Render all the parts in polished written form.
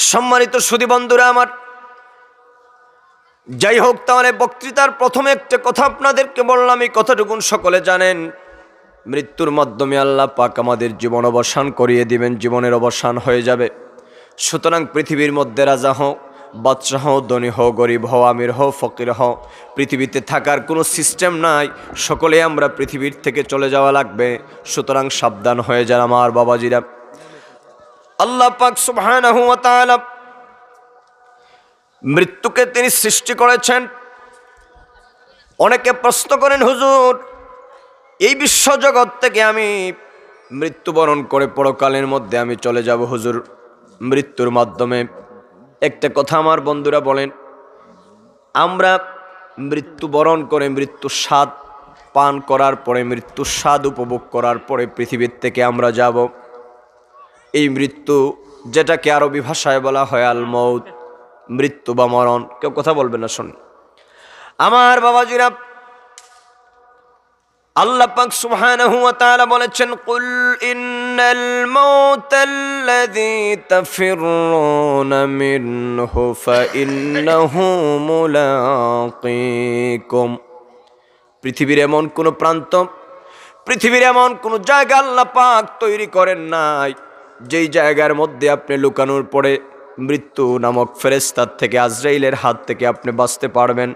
সম্মানিত সুধী বন্ধুরা আমার, যাই হোক, তাহলে বক্তৃতার প্রথমে একটা কথা আপনাদেরকে বললাম, এই কথাটুকুন সকলে জানেন। মৃত্যুর মাধ্যমে আল্লাহ পাক আমাদের জীবন অবসান করিয়ে দিবেন, জীবনের অবসান হয়ে যাবে। সুতরাং পৃথিবীর মধ্যে রাজা হও, বাদশাহ হও, ধনী হও, গরিব হও, আমির হও, ফকির হও, পৃথিবীতে থাকার কোনো সিস্টেম নাই। সকলে আমরা পৃথিবীর থেকে চলে যাওয়া লাগবে। সুতরাং সাবধান হয়ে যান আমার বাবাজিরা। আল্লাহ পাক সুবহানাহু ওয়া তাআলা মৃত্যুকে তিনি সৃষ্টি করেছেন। অনেকে প্রশ্ন করেন, হুজুর এই বিশ্বজগৎ থেকে আমি মৃত্যুবরণ করে পরকালের মধ্যে আমি চলে যাব হুজুর, মৃত্যুর মাধ্যমে। একটা কথা আমার বন্ধুরা বলেন, আমরা মৃত্যুবরণ করে মৃত্যুর স্বাদ পান করার পরে, মৃত্যুর স্বাদ উপভোগ করার পরে পৃথিবীর থেকে আমরা যাব। এই মৃত্যু, যেটাকে আরবি ভাষায় বলা হয় আল মউত, মৃত্যু বা মরণ। কেউ কথা বলবেন না, শুনুন আমার বাবাজিরা। আল্লাহ পাক সুবহানাহু ওয়া তাআলা বলেছেন, কুল ইন্নাল মাউতাল্লাযী তাফিরুনা মিনহু ফাইন্নাহু মুলাকীকুম। পৃথিবীর এমন কোন প্রান্ত, পৃথিবীর এমন কোন জায়গা আল্লাহ পাক তৈরি করেন নাই যেই জায়গার মধ্যে আপনি লুকানোর পরে মৃত্যু নামক ফেরেশতার থেকে, আজরাইলের হাত থেকে আপনি বাঁচতে পারবেন।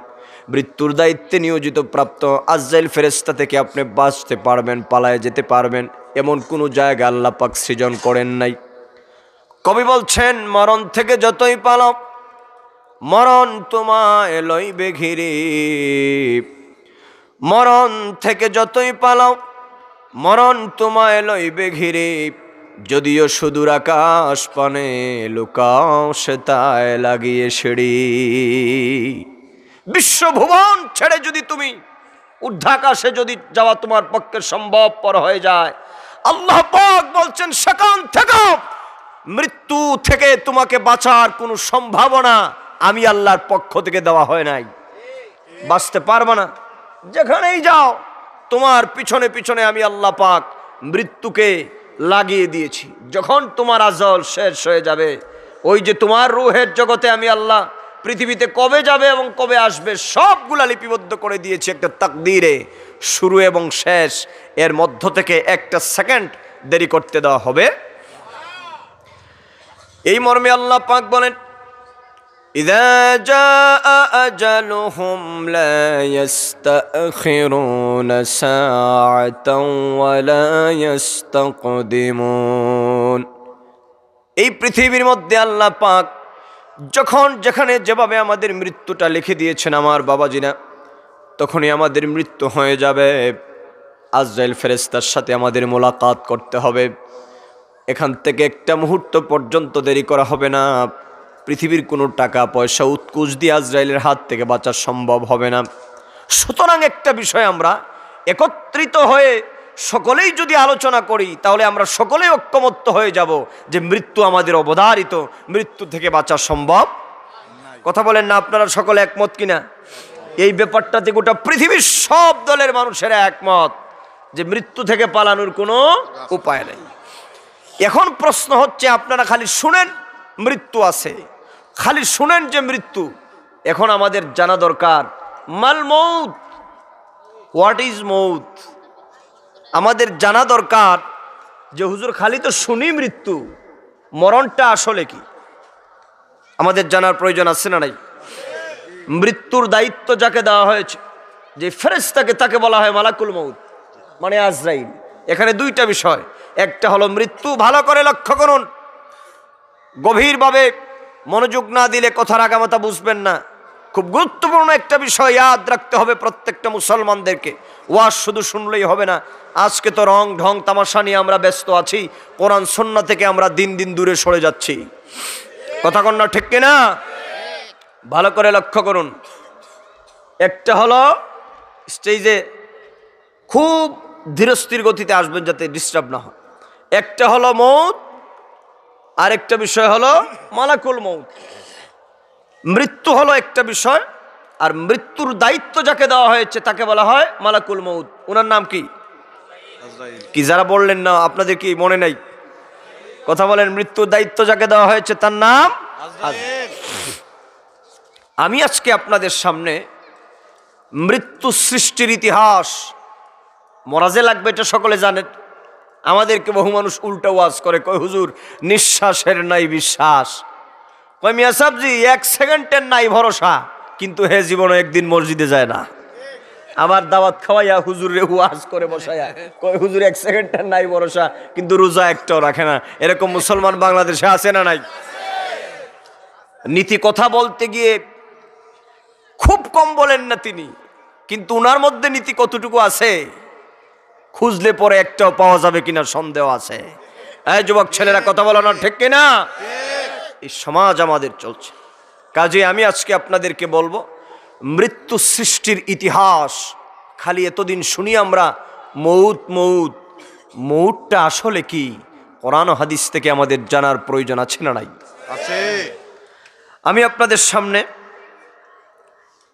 মৃত্যুর দায়িত্বে নিয়োজিত প্রাপ্ত আজরাইল ফেরেশতা থেকে আপনি বাঁচতে পারবেন, পালায়ে যেতে পারবেন, এমন কোনো জায়গা আল্লাহ পাক সৃজন করেন নাই। কবি বলছেন, মরণ থেকে যতই পালাও মরণ তোমায় লইবে ঘিরে। মরণ থেকে যতই পালাও মরণ তোমায় লইবে ঘিরে। যদিও সুদূর আকাশ পানে লুকাও সে তাই লাগিয়ে সিঁড়ি। বিশ্বভুবন ছেড়ে যদি তুমি ঊর্ধ্বাকাশে যদি যাওয়া তোমার পক্ষে সম্ভবপর হয়ে যায়, আল্লাহ পাক বলছেন সেখান থেকে মৃত্যু থেকে তোমাকে বাঁচার কোনো সম্ভাবনা আমি আল্লাহর পক্ষ থেকে দেওয়া হয় নাই। বাঁচতে পারবে না। যেখানেই যাও তোমার পিছনে পিছনে আমি আল্লাহ পাক মৃত্যুকে লাগিয়ে দিয়েছি। যখন তোমার আজল শেষ হয়ে যাবে, ওই যে তোমার রূহের জগতে আমি আল্লাহ পৃথিবীতে কবে যাবে এবং কবে আসবে সবগুলা লিপিবদ্ধ করে দিয়েছি একটা তাকদীরে। শুরু এবং শেষ এর মধ্য থেকে একটা সেকেন্ড দেরি করতে দেওয়া হবে। এই মর্মে আল্লাহ পাক বলেন, ইযা জাআ আজালুহুম লা ইস্তাখিরুনা সাআতাও ওয়া লা ইস্তাকদিমুন। এই পৃথিবীর মধ্যে আল্লাহ পাক যখন যেখানে যেভাবে আমাদের মৃত্যুটা লিখে দিয়েছেন আমার বাবাজিরা, তখনই আমাদের মৃত্যু হয়ে যাবে। আজরাইল ফেরেশতার সাথে আমাদের মোলাকাত করতে হবে। এখান থেকে একটা মুহূর্ত পর্যন্ত দেরি করা হবে না। পৃথিবীর কোনো টাকা পয়সা উৎকুচ দিয়ে আজরাইলের হাত থেকে বাঁচা সম্ভব হবে না। সুতরাং একটা বিষয় আমরা একত্রিত হয়ে সকলেই যদি আলোচনা করি, তাহলে আমরা সকলেই ঐক্যমত্য হয়ে যাব যে মৃত্যু আমাদের অবধারিত, মৃত্যু থেকে বাঁচা সম্ভব। কথা বলেন না আপনারা সকলে একমত কিনা? এই ব্যাপারটাতে গোটা পৃথিবীর সব দলের মানুষেরা একমত যে মৃত্যু থেকে পালানোর কোনো উপায় নেই। এখন প্রশ্ন হচ্ছে, আপনারা খালি শুনেন মৃত্যু আছে, খালি শুনেন যে মৃত্যু। এখন আমাদের জানা দরকার মাল মউত, হোয়াট ইজ মউত। আমাদের জানা দরকার যে হুজুর খালি তো শুনি মৃত্যু, মরণটা আসলে কি আমাদের জানার প্রয়োজন আছে না নাই? মৃত্যুর দায়িত্ব যাকে দেওয়া হয়েছে, যে ফেরেশতাকে, তাকে বলা হয় মালাকুল মউত, মানে আজরাইল। এখানে দুইটা বিষয়, একটা হলো মৃত্যু। ভালো করে লক্ষ্য করুন, গভীরভাবে মনোযোগ না দিলে কথার আগামাতা বুঝবেন না। খুব গুরুত্বপূর্ণ একটা বিষয় ইয়াদ রাখতে হবে প্রত্যেকটা মুসলমানদেরকে। ওয়াজ শুধু শুনলেই হবে না। আজকে তো রং ঢং তামাশা নিয়ে আমরা ব্যস্ত আছি, কোরআন সুন্নাহ থেকে আমরা দিন দিন দূরে সরে যাচ্ছি। কথা কন না, ঠিক কিনা? ভালো করে লক্ষ্য করুন। একটা হলো স্টেজে খুব ধীরস্থির গতিতে আসবেন যাতে ডিস্টার্ব না হয়। একটা হলো মউত, আরেকটা বিষয় হলো মালাকুল মউত। মৃত্যু হলো একটা বিষয়, আর মৃত্যুর দায়িত্ব যাকে দেওয়া হয়েছে তাকে বলা হয় মালাকুল মউত। ওনার নাম কি? কি যারা বললেন না, আপনাদের কি মনে নাই? কথা বলেন, মৃত্যুর দায়িত্ব যাকে দেওয়া হয়েছে তার নাম আমি আজকে আপনাদের সামনে মৃত্যু সৃষ্টির ইতিহাস, মরাজে লাগবে এটা সকলে জানেন। আমাদেরকে বহু মানুষ উল্টা ওয়াজ করে, কয় হুজুর নিঃশ্বাসের নাই বিশ্বাস, কয় মিয়া সাহেবজি 1 সেকেন্ডের নাই ভরসা, কিন্তু হে জীবনে একদিন মসজিদে যায় না। আবার দাওয়াত খাওয়াইয়া হুজুরে ওয়াজ করে বসাইয়া কয় হুজুর 1 সেকেন্ডের নাই ভরসা, কিন্তু রোজা একটাও রাখে না। এরকম মুসলমান বাংলাদেশে আছে না নাই? নীতি কথা বলতে গিয়ে খুব কম বলেন না তিনি, কিন্তু উনার মধ্যে নীতি কতটুকু আছে খুঁজলে পরে একটাও পাওয়া যাবে কিনা সন্দেহ আছে। এই যুবক ছেলেরা কথা বলো না, ঠিক কিনা? এই সমাজ আমাদের চলছে। কাজে আমি আজকে আপনাদেরকে বলবো মৃত্যু সৃষ্টির ইতিহাস। খালি এতদিন শুনি আমরা মৌত মৌত, মৌতটা আসলে কি কোরআন ও হাদিস থেকে আমাদের জানার প্রয়োজন আছে না নাই? আছে। আমি আপনাদের সামনে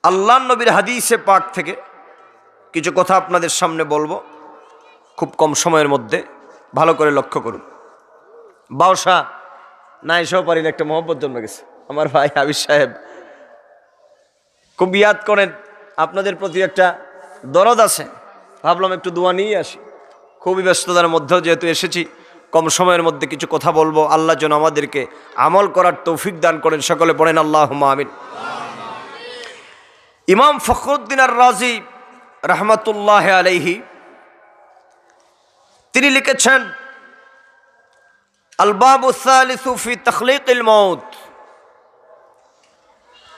আল্লাহর নবীর হাদিসে পাক থেকে কিছু কথা আপনাদের সামনে বলবো খুব কম সময়ের মধ্যে। ভালো করে লক্ষ্য করুন। বাউসা না এসেও পারি না, একটা মহব্বত জন্মে গেছে। আমার ভাই হাবিব সাহেব খুব ইয়াদ করেন, আপনাদের প্রতি একটা দরদ আছে, ভাবলাম একটু দোয়া নিয়ে আসি। খুবই ব্যস্ততার মধ্যেও যেহেতু এসেছি, কম সময়ের মধ্যে কিছু কথা বলবো। আল্লাহ যেন আমাদেরকে আমল করার তৌফিক দান করেন। সকলে পড়েন আল্লাহুম্মা আমিন। ইমাম ফখরুদ্দিন আর রাজি রহমতুল্লাহ আলাইহি তিনি লিখেছেন আল বাবু সালিসু ফি তাখলিকিল মউত।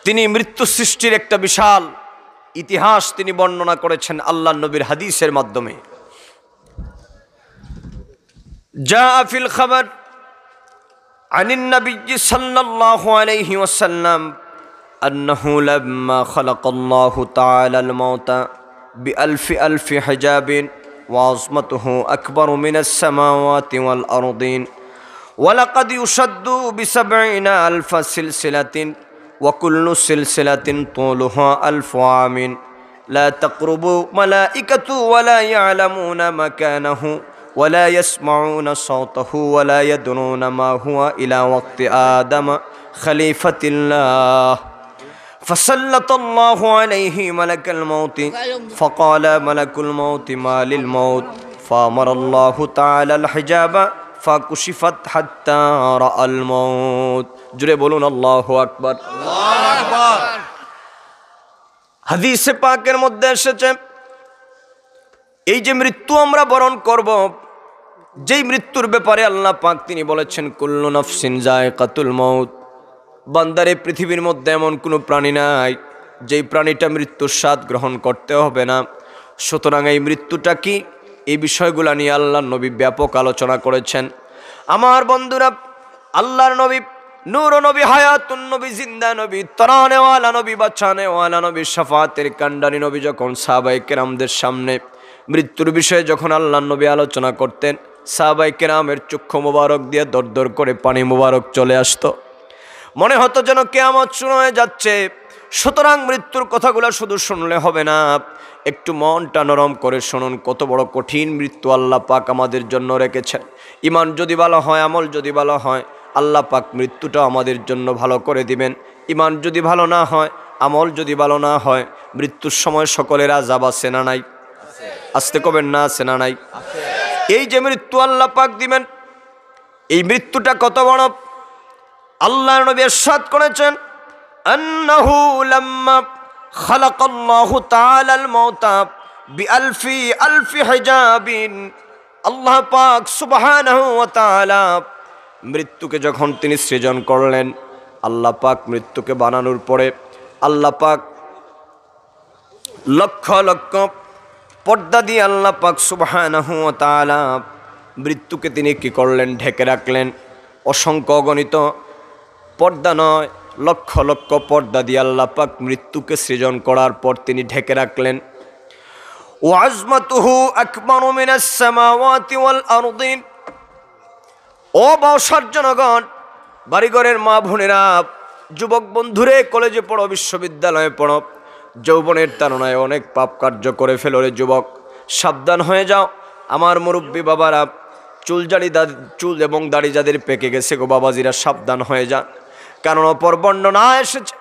তিনি মৃত্যু সৃষ্টির একটা বিশাল ইতিহাস তিনি বর্ণনা করেছেন আল্লাহর নবীর হাদিসের মাধ্যমে। জাআ ফিল খবর আনিন নবী সাল্লাল্লাহু আলাইহি ওয়াসাল্লাম আন্নাহু লাম্মা খালাকাল্লাহু তাআলাল মাউতা বিআলফি আলফি হিজাবিন ওয়া আযমাতুহু আকবারু মিনাস সামাওয়াতি ওয়াল আরদিন ওয়া লাকাদ ইউশাদ্দু বিসাবঈনা আলফা সিলসিলাতিন ওয়া কুল্লু সিলসিলাতিন তুলুহা আলফু আমিন লা তাকরুবু মালাইকাতু ওয়া লা ইয়ালামুনা মাকানাহু ওয়া লা ইয়াসমাউনা সাওতাহু ওয়া লা ইয়াদরুনা মা হুয়া ইলা ওয়াক্তি আদম খলিফাতিল্লাহ فسلط الله عليه ملك الموت فقال ملك الموت ما للموت فأمر الله تعالى الحجاب فكشفت حتى رأى الموت জুড়ে বলুন আল্লাহু আকবার। আল্লাহু আকবার। হাদিসে পাকের মধ্যে এসেছে এই যে মৃত্যু আমরা বরণ করব, যেই মৃত্যুর ব্যাপারে আল্লাহ পাক তিনি বলেছেন কুল্লু নাফসিন যায়কাতুল মউত। বান্দারে পৃথিবীর মধ্যে এমন কোনো প্রাণী নাই যেই প্রাণীটা মৃত্যুর স্বাদ গ্রহণ করতে হবে না। সুতরাং এই মৃত্যুটা কি, এই বিষয়গুলো নিয়ে আল্লাহর নবী ব্যাপক আলোচনা করেছেন। আমার বন্ধুরা, আল্লাহর নবী নূর নবী, হায়াতুন নবী, জিন্দা নবী, তরানেওয়ালা নবী, বাঁচানেওয়ালা নবী, শাফাতের কান্ডারি নবী যখন সাহাবায়ে কেরামদের সামনে মৃত্যুর বিষয়ে যখন আল্লাহর নবী আলোচনা করতেন, সাহাবায়ে কেরামের চক্ষু মোবারক দিয়ে দরদর করে পানি মোবারক চলে আসতো। মনে হতো যেন কিয়ামত শুরু হয়ে যাচ্ছে। সুতরাং মৃত্যুর কথাগুলো শুধু শুনলে হবে না, একটু মনটা নরম করে শুনুন। কত বড় কঠিন মৃত্যু আল্লাহ পাক আমাদের জন্য রেখেছেন। ঈমান যদি ভালো হয়, আমল যদি ভালো হয়, আল্লাহ পাক মৃত্যুটা আমাদের জন্য ভালো করে দিবেন। ঈমান যদি ভালো না হয়, আমল যদি ভালো না হয়, মৃত্যুর সময় সকলের আযাব আছে না নাই? আসতে কবেন না আছে না নাই? এই যে মৃত্যু আল্লাহ পাক দিবেন, এই মৃত্যুটা কত বড়। আল্লাহর নবী ইরশাদ করেছেন আন্নাহু লাম্মা খালাকাল্লাহু তাআলাল মাউতা বিআলফি আলফি হিজাবিন। আল্লাহ পাক সুবহানাহু ওয়া তাআলা মৃত্যুকে যখন তিনি সৃজন করলেন, আল্লাহ পাক মৃত্যুকে বানানোর পরে আল্লাহ পাক লক্ষ লক্ষ পর্দা দিয়ে আল্লাহ পাক সুবহানাহু ওয়া তাআলা মৃত্যুকে তিনি কি করলেন? ঢেকে রাখলেন। অসংখ্য অগণিত পর্দা নয়, লক্ষ লক্ষ পর্দা দিয়ে আল্লাহ পাক মৃত্যুকে সৃজন করার পর তিনি ঢেকে রাখলেন। ওয়া আযমাতুহু আকবারু মিনাস সামাওয়াতি ওয়াল আরদিন। ও বাউসার জনগণ, বাড়িঘরের মা বোনেরা, যুবক বন্ধুরে, কলেজে পড়ো, বিশ্ববিদ্যালয়ে পড়ো, যৌবনের তাড়নায় অনেক পাপ কার্য করে ফেলো রে যুবক, সাবধান হয়ে যাও। আমার মুরব্বী বাবারা, চুল এবং দাড়ি যাদের পেকে গেছে গো বাবাজিরা, সাবধান হয়ে যান। কারণ অপর বর্ণনা এসেছে,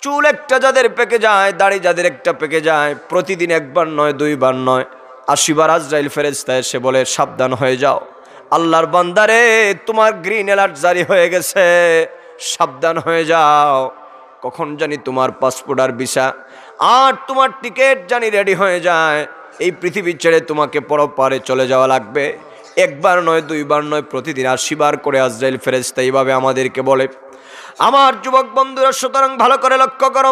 চুল একটা যাদের পেকে যায়, দাড়ি যাদের একটা পেকে যায়, প্রতিদিন একবার নয়, দুইবার নয়, 80 বার আজরাইল ফেরেশতা এসে বলে সাবধান হয়ে যাও, আল্লাহর বান্দারে তোমার গ্রিন অ্যালার্ট জারি হয়ে গেছে, সাবধান হয়ে যাও। কখন জানি তোমার পাসপোর্ট আর ভিসা আর তোমার টিকিট জানি রেডি হয়ে যায়, এই পৃথিবী ছেড়ে তোমাকে পরপারে চলে যাওয়া লাগবে। একবার নয়, দুইবার নয়, প্রতিদিন 80 বার করে আজরাইল ফেরেশতা এইভাবে আমাদেরকে বলে। আমার যুবক বন্ধুরা, সুতরাং ভালো করে লক্ষ্য করো,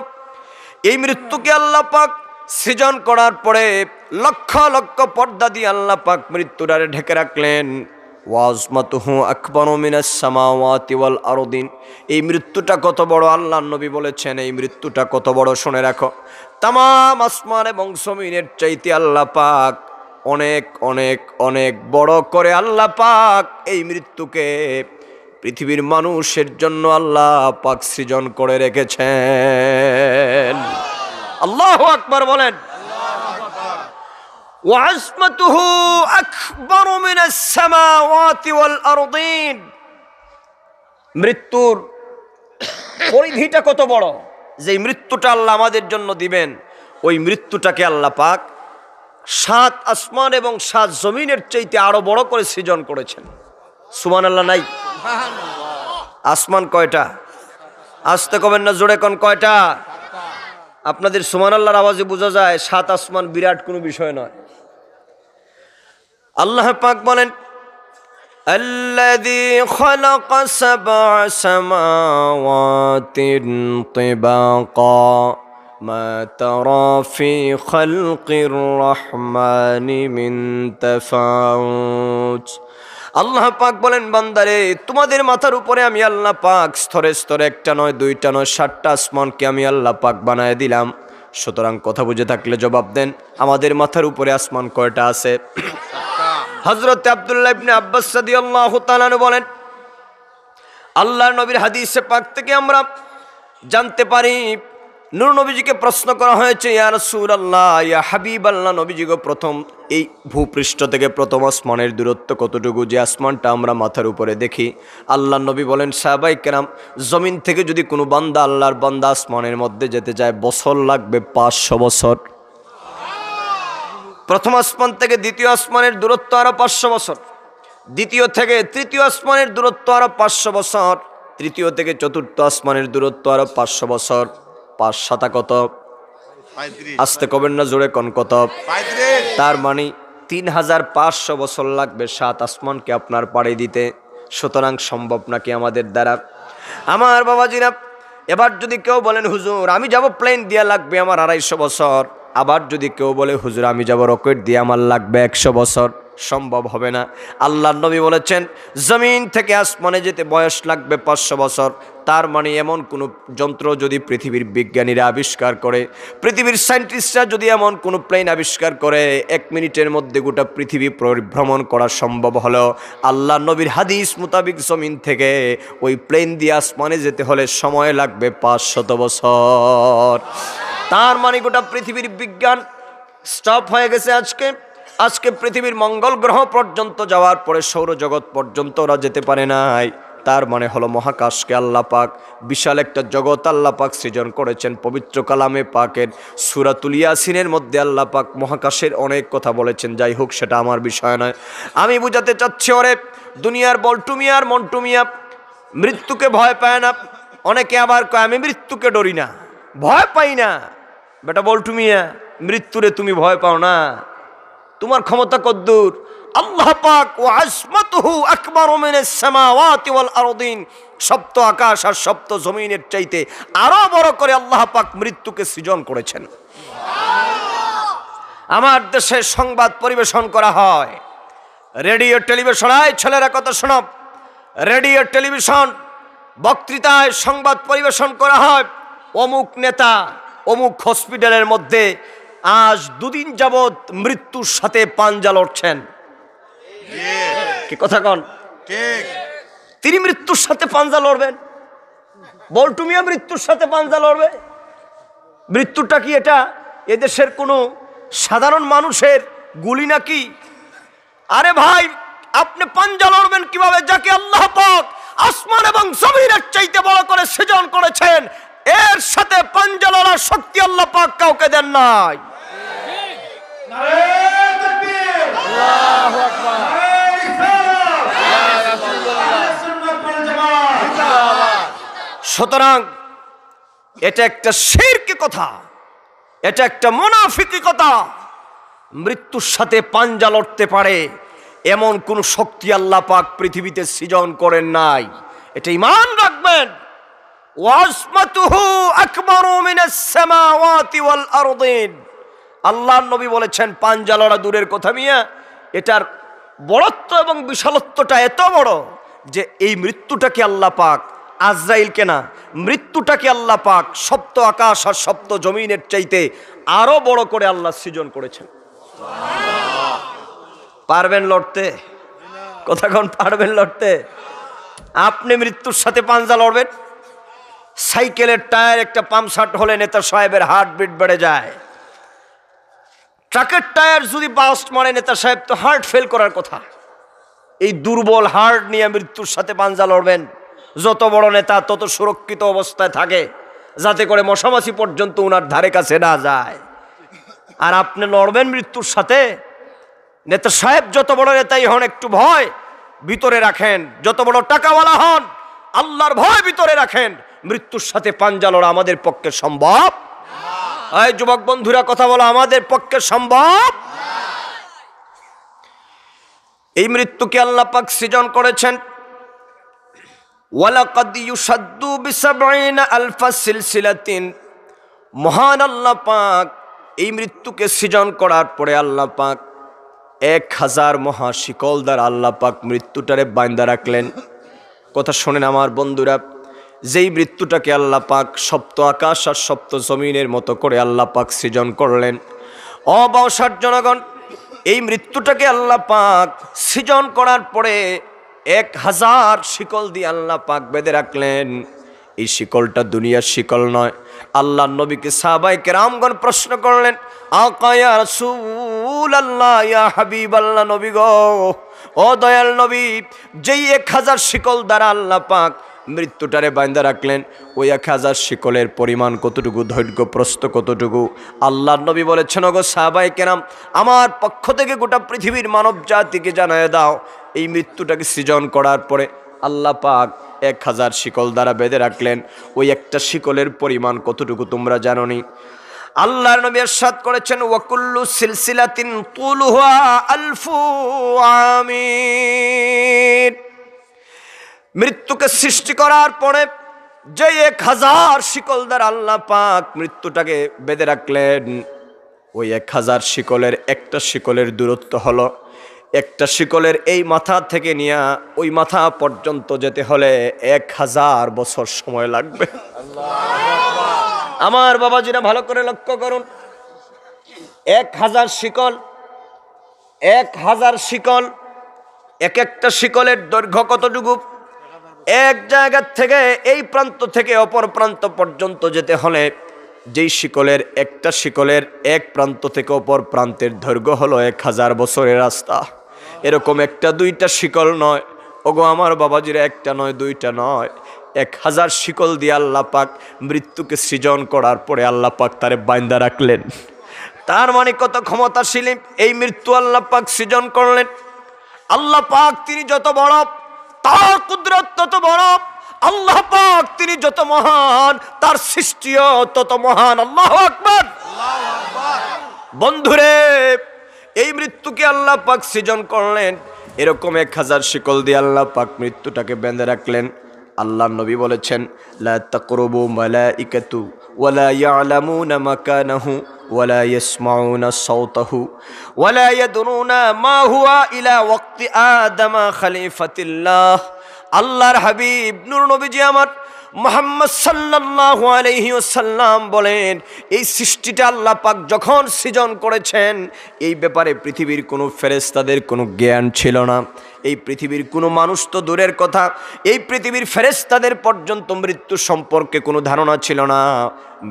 এই মৃত্যুকে আল্লাহ পাক সৃজন করার পরে লক্ষ লক্ষ পর্দা দিয়ে আল্লাহ পাক মৃত্যুটারে ঢেকে রাখলেন। ওয়াজমাতুহু আকবারু মিনাস সামাওয়াতি ওয়াল আরদিন। এই মৃত্যুটা কত বড়, আল্লাহর নবী বলেছেন এই মৃত্যুটা কত বড়, শুনে রাখো। তামাম আসমান এবং জমিনের চাইতে আল্লাহ পাক অনেক অনেক অনেক বড় করে আল্লাহ পাক এই মৃত্যুকে পৃথিবীর মানুষের জন্য আল্লাহ পাক সৃজন করে রেখেছেন। আল্লাহু আকবার বলেন। ওয়াজমাতুহু আকবারু মিনাস সামাওয়াতি ওয়াল আরদিন। মৃত্যুর পরিধিটা কত বড়, যে মৃত্যুটা আল্লাহ আমাদের জন্য দিবেন, ওই মৃত্যুটাকে আল্লাহ পাক 7 আসমান এবং 7 জমিনের চাইতে আরো বড় করে সৃজন করেছেন। সুবহানাল্লাহ নাই? আসমান কয়টা? আসতে কবেন না, জোরে কোন কয়টা? আপনাদের সুবহানাল্লাহর আওয়াজে বোঝা যায় 7 আসমান বিরাট কোনো বিষয় নয়। আল্লাহ পাক বলেন, আল্লাযী খালাকা সাবআ সামাওয়াতিন তিবাকা মা তারা ফি খালকির রহমানি মিন তাফাউত। আল্লাহ পাক বলেন, বান্দারে তোমাদের মাথার উপরে আমি আল্লাহ পাক স্তরে স্তরে একটা নয়, দুইটা নয়, 7টা আসমানকে আমি আল্লাহ পাক বানায় দিলাম। সুতরাং কথা বুঝে থাকলে জবাব দেন, আমাদের মাথার উপরে আসমান কয়টা আছে? হযরত আব্দুল্লাহ ইবনে আব্বাস রাদিয়াল্লাহু তাআলা বলেন, আল্লাহর নবীর হাদিসে পাক থেকে আমরা জানতে পারি, নূর নবীজিকে প্রশ্ন করা হয়েছে, ইয়া রাসূলুল্লাহ, ইয়া হাবিবাল্লাহ, নবীজিগো প্রথম এই ভূপৃষ্ঠ থেকে প্রথম আসমানের দূরত্ব কতটুকু, যে আসমানটা আমরা মাথার উপরে দেখি? আল্লাহর নবী বলেন, সাহাবায়ে কেরাম, জমিন থেকে যদি কোনো বান্দা, আল্লাহর বান্দা আসমানের মধ্যে যেতে যায়, বছর লাগবে 500 বছর। প্রথম আসমান থেকে দ্বিতীয় আসমানের দূরত্ব আরো 500 বছর, দ্বিতীয় থেকে তৃতীয় আসমানের দূরত্ব আরো 500 বছর, তৃতীয় থেকে চতুর্থ আসমানের দূরত্ব আরো 500 বছর। 5 7 কত? আসতে কবেন না, জোরে কোন কত? তার মানে 3500 বছর লাগবে 7 আসমানকে আপনার পাড়ি দিতে। সুতরাং সম্ভব নাকি আমাদের দ্বারা? আমার বাবাজিরা, এবার যদি কেউ বলেন, হুজুর আমি যাব প্লেন দিয়ে, লাগবে আমার 250 বছর। আবার যদি কেউ বলে, হুজুর আমি যাব রকেট দিয়ে, আমার লাগবে 100 বছর। সম্ভব হবে না। আল্লাহর নবী বলেছেন, জমিন থেকে আসমানে যেতে বয়স লাগবে 500 বছর। তার মানে এমন কোনো যন্ত্র যদি পৃথিবীর বিজ্ঞানীরা আবিষ্কার করে, পৃথিবীর সায়েন্টিস্টরা যদি এমন কোনো প্লেন আবিষ্কার করে, 1 মিনিটের মধ্যে গোটা পৃথিবী পরিভ্রমণ করা সম্ভব হলো, আল্লাহর নবীর হাদিস মোতাবিক জমিন থেকে ওই প্লেন দিয়ে আসমানে যেতে হলে সময় লাগবে 500 বছর। তার মানে গোটা পৃথিবীর বিজ্ঞান স্টপ হয়ে গেছে। আজকে পৃথিবীর মঙ্গল গ্রহ পর্যন্ত যাওয়ার পরে সৌরজগৎ পর্যন্ত ওরা যেতে পারে নাই। তার মানে হলো মহাকাশকে আল্লাহ পাক বিশাল একটা জগৎ আল্লাহ পাক সৃজন করেছেন। পবিত্র কালামে পাকের সূরাতুল ইয়াসিনের মধ্যে আল্লাহ পাক মহাকাশের অনেক কথা বলেছেন। যাই হোক, সেটা আমার বিষয় নয়। আমি বুঝাতে চাচ্ছি, ওরে দুনিয়ার বল্টু মিয়া আর মন্টু মিয়া মৃত্যুকে ভয় পায় না। অনেকে আবার কয়, আমি মৃত্যুকে ডরি না, ভয় পাই না। বেটা বল্টু মিয়া, মৃত্যুরে তুমি ভয় পাও না, তোমার ক্ষমতা কদ্দুর? আল্লাহ পাক ওয়া আজমাতুহু আকবারু মিনাস সামাওয়াতি ওয়াল আরদিন, সপ্ত আকাশ আর সপ্ত জমিনের চাইতে আরো বড় করে আল্লাহ পাক মৃত্যুকে সৃজন করেছেন। আমার দেশে সংবাদ পরিবেশন করা হয়, রেডিও টেলিভিশন, ছেলেরা কথা শোনো, রেডিও টেলিভিশন বক্তৃতায় সংবাদ পরিবেশন করা হয়, অমুক নেতা অমুক হসপিটালের মধ্যে আজ 2 দিন যাবৎ মৃত্যুর সাথে পাঞ্জা লড়ছেন। কি কথা কন? তিনি মৃত্যুর সাথে পাঞ্জা লড়বেন? বল্টু মিয়া মৃত্যুর সাথে পাঞ্জা লড়বে? মৃত্যুটা কি এটা এদেশের কোনো সাধারণ মানুষের গুলি নাকি? আরে ভাই, আপনি পাঞ্জা লড়বেন কিভাবে, যাকে আল্লাহ পাক আসমান এবং জমিনের চাইতে বড় করে কাকে দেন নাই? সুতরাং এটা একটা শিরকি কথা, এটা একটা মুনাফিকি কথা। মৃত্যুর সাথে পাঞ্জা লড়তে পারে এমন কোন শক্তি আল্লাহ পাক পৃথিবীতে সৃজন করেন নাই। এটা ঈমান রাখবেন। ওয়াসমাতুহু আকবারু মিনাস সামাওয়াতি ওয়াল আরদিন। আল্লাহর নবী বলেছেন পাঞ্জা লড়া দূরের কথা মিয়া, এটার বড়ত্ব এবং বিশালত্বটা এত বড় যে এই মৃত্যুটাকে আল্লাহ পাক, আজরাইলকে না, মৃত্যুটাকে আল্লাহ পাক সপ্ত আকাশ আর সপ্ত জমিনের চাইতে আরো বড় করে আল্লাহ সৃজন করেছেন। পারবেন লড়তে? কথা কোন পারবেন লড়তে? আপনি মৃত্যুর সাথে পাঞ্জা লড়বেন? সাইকেলের টায়ার একটা পাম্পসাট হলে নেতা সাহেবের হার্টবিট বেড়ে যায়। ট্রাকের টায়ার যদি বাস্ট মারে নেতা সাহেব তো হার্ট ফেল করার কথা। এই দুর্বল হার্ট নিয়ে মৃত্যুর সাথে পাঞ্জা লড়বেন? যত বড় নেতা তত সুরক্ষিত অবস্থায় থাকে যাতে করে মশামাছি পর্যন্ত উনার ধারে কাছে না যায়। আর আপনি লড়বেন মৃত্যুর সাথে? নেতা সাহেব যত বড় নেতাই হন একটু ভয় ভিতরে রাখেন, যত বড় টাকাওয়ালা হন আল্লাহর ভয় ভিতরে রাখেন। মৃত্যুর সাথে পাঞ্জা লড়া আমাদের পক্ষে সম্ভব? এই যুবক বন্ধুরা কথা বলো, আমাদের পক্ষে সম্ভব? এই মৃত্যুকে আল্লাহ পাক সৃজন করেছেন। ওয়ালাকাদ ইউসাদ্দু বিসাবঈনা আলফা সিলসিলাতিন। মহান আল্লাহ পাক এই মৃত্যুকে সৃজন করার পরে আল্লাহ পাক 1000 মহাশিকল দ্বারা আল্লাহ পাক মৃত্যুটারে বাঁধা রাখলেন। কথা শোনেন আমার বন্ধুরা, যেই মৃত্যুটাকে আল্লাহ পাক সপ্ত আকাশ আর সপ্ত জমিনের মতো করে আল্লাহ পাক সৃজন করলেন। অবসর জনগণ, এই মৃত্যুটাকে আল্লাহ পাক সৃজন করার পরে 1000 শিকল দিয়ে আল্লাহ পাক বেঁধে রাখলেন। এই শিকলটা দুনিয়ার শিকল নয়। আল্লাহর নবীকে সাহাবায়ে কেরামগণ প্রশ্ন করলেন, আকা ইয়া রাসূলুল্লাহ, ইয়া হাবিবাল্লাহ, নবী গো, ও দয়াল নবী, যেই 1000 শিকল দ্বারা আল্লাহ পাক মৃত্যুটারে বাঁধা রাখলেন, ওই 1000 শিকলের পরিমাণ কতটুকু, দৈর্ঘ্য প্রস্থ কতটুকু? আল্লাহর নবী বলেছেন, ওগো সাহাবায়ে কেরাম, আমার পক্ষ থেকে গোটা পৃথিবীর মানব জাতিকে জানায় দাও, এই মৃত্যুটাকে সৃজন করার পরে আল্লাহ পাক 1000 শিকল দ্বারা বেঁধে রাখলেন। ওই একটা শিকলের পরিমাণ কতটুকু তোমরা জানো নি? আল্লাহর নবী ইরশাদ করেছেন, ওয়াকুল্লু সিলসিলাতিন তুলুহা আলফু আমিন। মৃত্যুকে সৃষ্টি করার পরে যে 1000 শিকল দ্বারা আল্লাহ পাক মৃত্যুটাকে বেঁধে রাখলেন, ওই 1000 শিকলের একটা শিকলের দূরত্ব হলো, একটা শিকলের এই মাথা থেকে নিয়ে ওই মাথা পর্যন্ত যেতে হলে 1000 বছর সময় লাগবে। আমার বাবাজিরা ভালো করে লক্ষ্য করুন, 1000 শিকল, 1000 শিকল, এক একটা শিকলের দৈর্ঘ্য কতটুকু? এক জায়গা থেকে এই প্রান্ত থেকে অপর প্রান্ত পর্যন্ত যেতে হলে যেই শিকলের একটা শিকলের এক প্রান্ত থেকে অপর প্রান্তের দৈর্ঘ্য হলো 1000 বছরের রাস্তা। এরকম একটা দুইটা শিকল নয়, ওগো আমার বাবাজিরা, একটা নয় দুইটা নয়, 1000 শিকল দিয়ে আল্লাহ পাক মৃত্যুকে সৃজন করার পরে আল্লাহ পাক তারে বাঁধা রাখলেন। তার মানে কত ক্ষমতাশীল এই মৃত্যু আল্লাহ পাক সৃজন করলেন। আল্লাহ পাক তিনি যত বড়, তার কুদরত তত বড়। আল্লাহ পাক তিনি যত মহান, তার সৃষ্টিও তত মহান। আল্লাহু আকবার। বন্ধুরে, এই মৃত্যুকে আল্লাহ পাক সৃজন করলেন, এরকম 1000 শিকল দিয়ে আল্লাহ পাক মৃত্যুটাকে বেঁধে রাখলেন। আল্লাহর নবী বলেছেন, লা তাকরুবু মালাইকাতু ওয়ালা ইয়ালামুনা মাকানাহু ওয়ালা ইয়াসমাউনা সাওতাহু ওয়ালা ইয়াদরুনা মা হুয়া ইলা ওয়াক্তি আদম খলিফাতিল্লাহ। আল্লাহর হাবিব নূর নবীজি আমার মুহাম্মদ সাল্লাল্লাহু আলাইহি ওয়াসাল্লাম বলেন, এই সৃষ্টিটা আল্লাহ পাক যখন সৃজন করেছেন, এই ব্যাপারে পৃথিবীর কোনো ফেরেশতাদের কোনো জ্ঞান ছিল না। এই পৃথিবীর কোনো মানুষ তো দূরের কথা, এই পৃথিবীর ফেরেশতাদের পর্যন্ত মৃত্যু সম্পর্কে কোনো ধারণা ছিল না।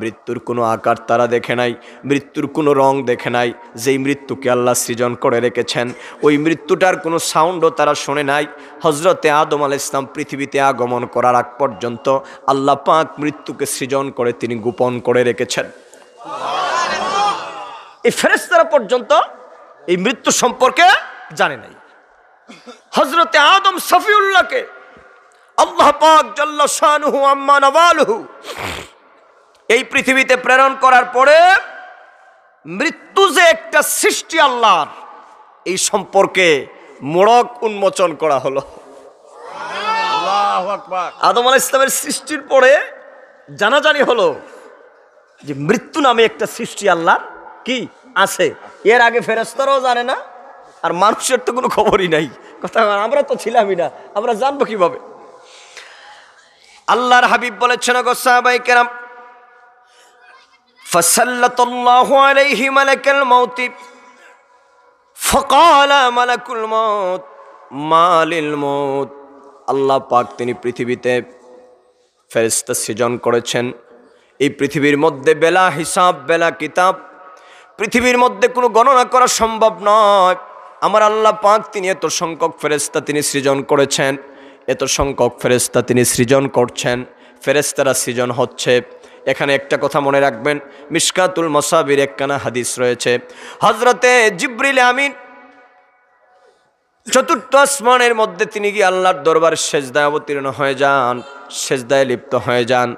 মৃত্যুর কোনো আকার তারা দেখে নাই, মৃত্যুর কোনো রং দেখে নাই। যেই মৃত্যুকে আল্লাহ সৃজন করে রেখেছেন, ওই মৃত্যুটার কোনো সাউন্ডও তারা শোনে নাই। হযরতে আদম আলাইহিস সালাম পৃথিবীতে আগমন করার আগ পর্যন্ত আল্লাহ পাক মৃত্যুকে সৃজন করে তিনি গোপন করে রেখেছেন। এই ফেরেশতারা পর্যন্ত এই মৃত্যু সম্পর্কে জানে নাই। হযরতে আদম সফিউল্লাহকে আল্লাহ পাক জাল্লা শানুহু আম্মা নওয়ালুহু এই পৃথিবীতে প্রেরণ করার পরে মৃত্যু যে একটা সৃষ্টি আল্লাহর, এই সম্পর্কে মোড়ক উন্মোচন করা হলো। আল্লাহু আকবার। আদম আলাইহিস সালামের সৃষ্টির পরে জানাজানি হলো যে মৃত্যু নামে একটা সৃষ্টি আল্লাহর কি আছে। এর আগে ফেরেশতারাও জানে না, আর মানুষের তো কোনো খবরই নাই। কথা আমরা তো ছিলামই না, আমরা জানবো কিভাবে? আল্লাহর হাবিব বলেছেন, গো সাহাবায়ে কেরাম, ফাসাল্লাতুল্লাহু আলাইহি মালাকাল মাউত ফাকালা মালাকুল মাউত মালিল মাউত। আল্লাহ পাক তিনি পৃথিবীতে ফেরেশতা সৃজন করেছেন। এই পৃথিবীর মধ্যে বেলা হিসাব, বেলা কিতাব, পৃথিবীর মধ্যে কোনো গণনা করা সম্ভব নয়। আমার আল্লাহ পাক তিনি এত সংখ্যক ফেরেশতা তিনি সৃজন করেছেন, এত সংখ্যক ফেরেশতা তিনি সৃজন করছেন, ফেরেশতারা সৃজন হচ্ছে। এখানে একটা কথা মনে রাখবেন, মিশকাতুল মাসাবির একখানা হাদিস রয়েছে, হযরতে জিবরিল আমিন চতুর্থ আসমানের মধ্যে তিনি গিয়ে আল্লাহর দরবারে সেজদায় অবতীর্ণ হয়ে যান, সেজদায় লিপ্ত হয়ে যান।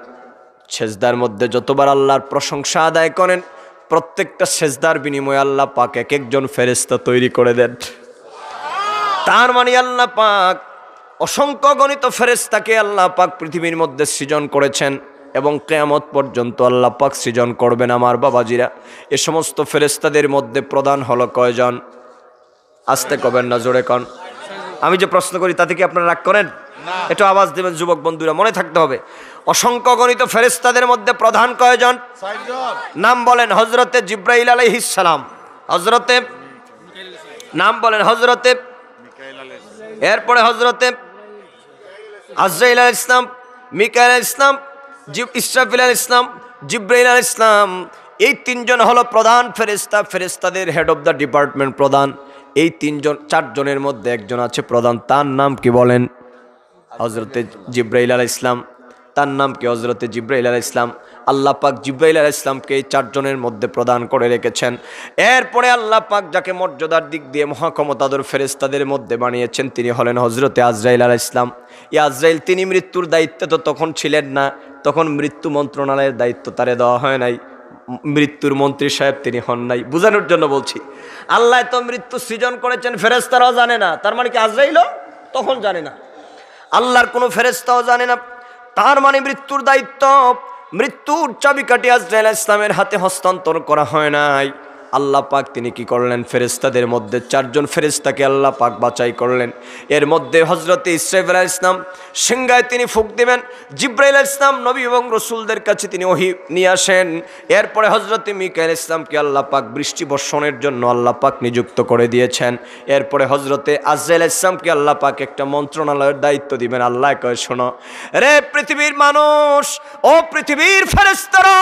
সেজদার মধ্যে যতবার আল্লাহর প্রশংসা আদায় করেন, প্রত্যেকটা সেজদার বিনিময়ে আল্লাহ পাক এক একজন ফেরেশতা তৈরি করে দেন। তার মানে আল্লাহ পাক অসংখ্য গণিত ফেরেশতাকে আল্লাহ পাক পৃথিবীর মধ্যে সৃজন করেছেন এবং কিয়ামত পর্যন্ত আল্লাহ পাক সৃজন করবেন। আমার বাবাজিরা, এ সমস্ত ফেরেশতাদের মধ্যে প্রধান হলো কয়জন? আস্তে কবেন না, জোরে কন। আমি যে প্রশ্ন করি তাতে কি আপনারা রাগ করেন? একটু আওয়াজ দেবেন যুবক বন্ধুরা, মনে থাকতে হবে। অসংখ্য গণিত ফেরেশতাদের মধ্যে প্রধান কয়জন? নাম বলেন। হযরতে জিবরাইল আলাইহিস সালাম, হযরতে নাম বলেন হযরতে, এরপরে হযরতে আজরাইল আলাইহিস সালাম, মিকাইল আলাইহিস সালাম, ইসরাফিল আলাইহিস সালাম, জিবরাইল আলাইহিস সালাম। এই তিনজন হলো প্রধান ফেরেশতা, ফেরেশতাদের হেড অফ দ্য ডিপার্টমেন্ট প্রধান। এই তিনজন, চারজনের মধ্যে একজন আছে প্রধান, তার নাম কি বলেন? হযরতে জিবরাইল আলাইহিস সালাম। তার নাম কি? হযরতে জিবরাইল আলাইহিস সালাম। আল্লাহ পাক জিবরাইল আলাইহিস সালামকে এই চারজনের মধ্যে প্রদান করে রেখেছেন। এরপরে আল্লাহ পাক যাকে মর্যাদার দিক দিয়ে মহাক্ষমতাধর ফেরেশতাদের মধ্যে বানিয়েছেন, তিনি হলেন হযরতে আজরাইল আলাইহিস সালাম। এই আজরাইল তিনি মৃত্যুর দায়িত্বে তো তখন ছিলেন না, তখন মৃত্যু মন্ত্রণালয়ের দায়িত্ব তারে দেওয়া হয় নাই, মৃত্যুর মন্ত্রী সাহেব তিনি হন নাই। বোঝানোর জন্য বলছি, আল্লাহ তো মৃত্যু সৃজন করেছেন, ফেরেশতারাও জানে না। তার মানে কি আজরাইলও তখন জানে না, আল্লাহর কোনো ফেরেশতাও জানে না। তার মানে মৃত্যুর দায়িত্ব, মৃত্যুর চাবিকাঠি আজরাইল আলাইহিস সালামের হাতে হস্তান্তর করা হয় নাই। আল্লাহ পাক তিনি কি করলেন? ফেরেশতাদের মধ্যে চারজন ফেরেশতাকে আল্লাহ পাক বাছাই করলেন। এর মধ্যে হযরতে ইসরাফিল আলাইহিস সালাম সিংহায় তিনি ফুঁক দিবেন, জিবরাইল আলাইহিস সালাম নবী এবং রাসূলদের কাছে তিনি ওহী নিয়ে আসেন। এরপরে হযরতে মিকাইল আলাইহিস সালামকে আল্লাহ পাক বৃষ্টি বর্ষণের জন্য আল্লাহ পাক নিযুক্ত করে দিয়েছেন। এরপরে হযরতে আজরাইল আলাইহিস সালামকে আল্লাহ পাক একটা মন্ত্রণালয়ের দায়িত্ব দিবেন। আল্লাহ কয়, শোনো রে পৃথিবীর মানুষ, ও পৃথিবীর ফেরেশতারা,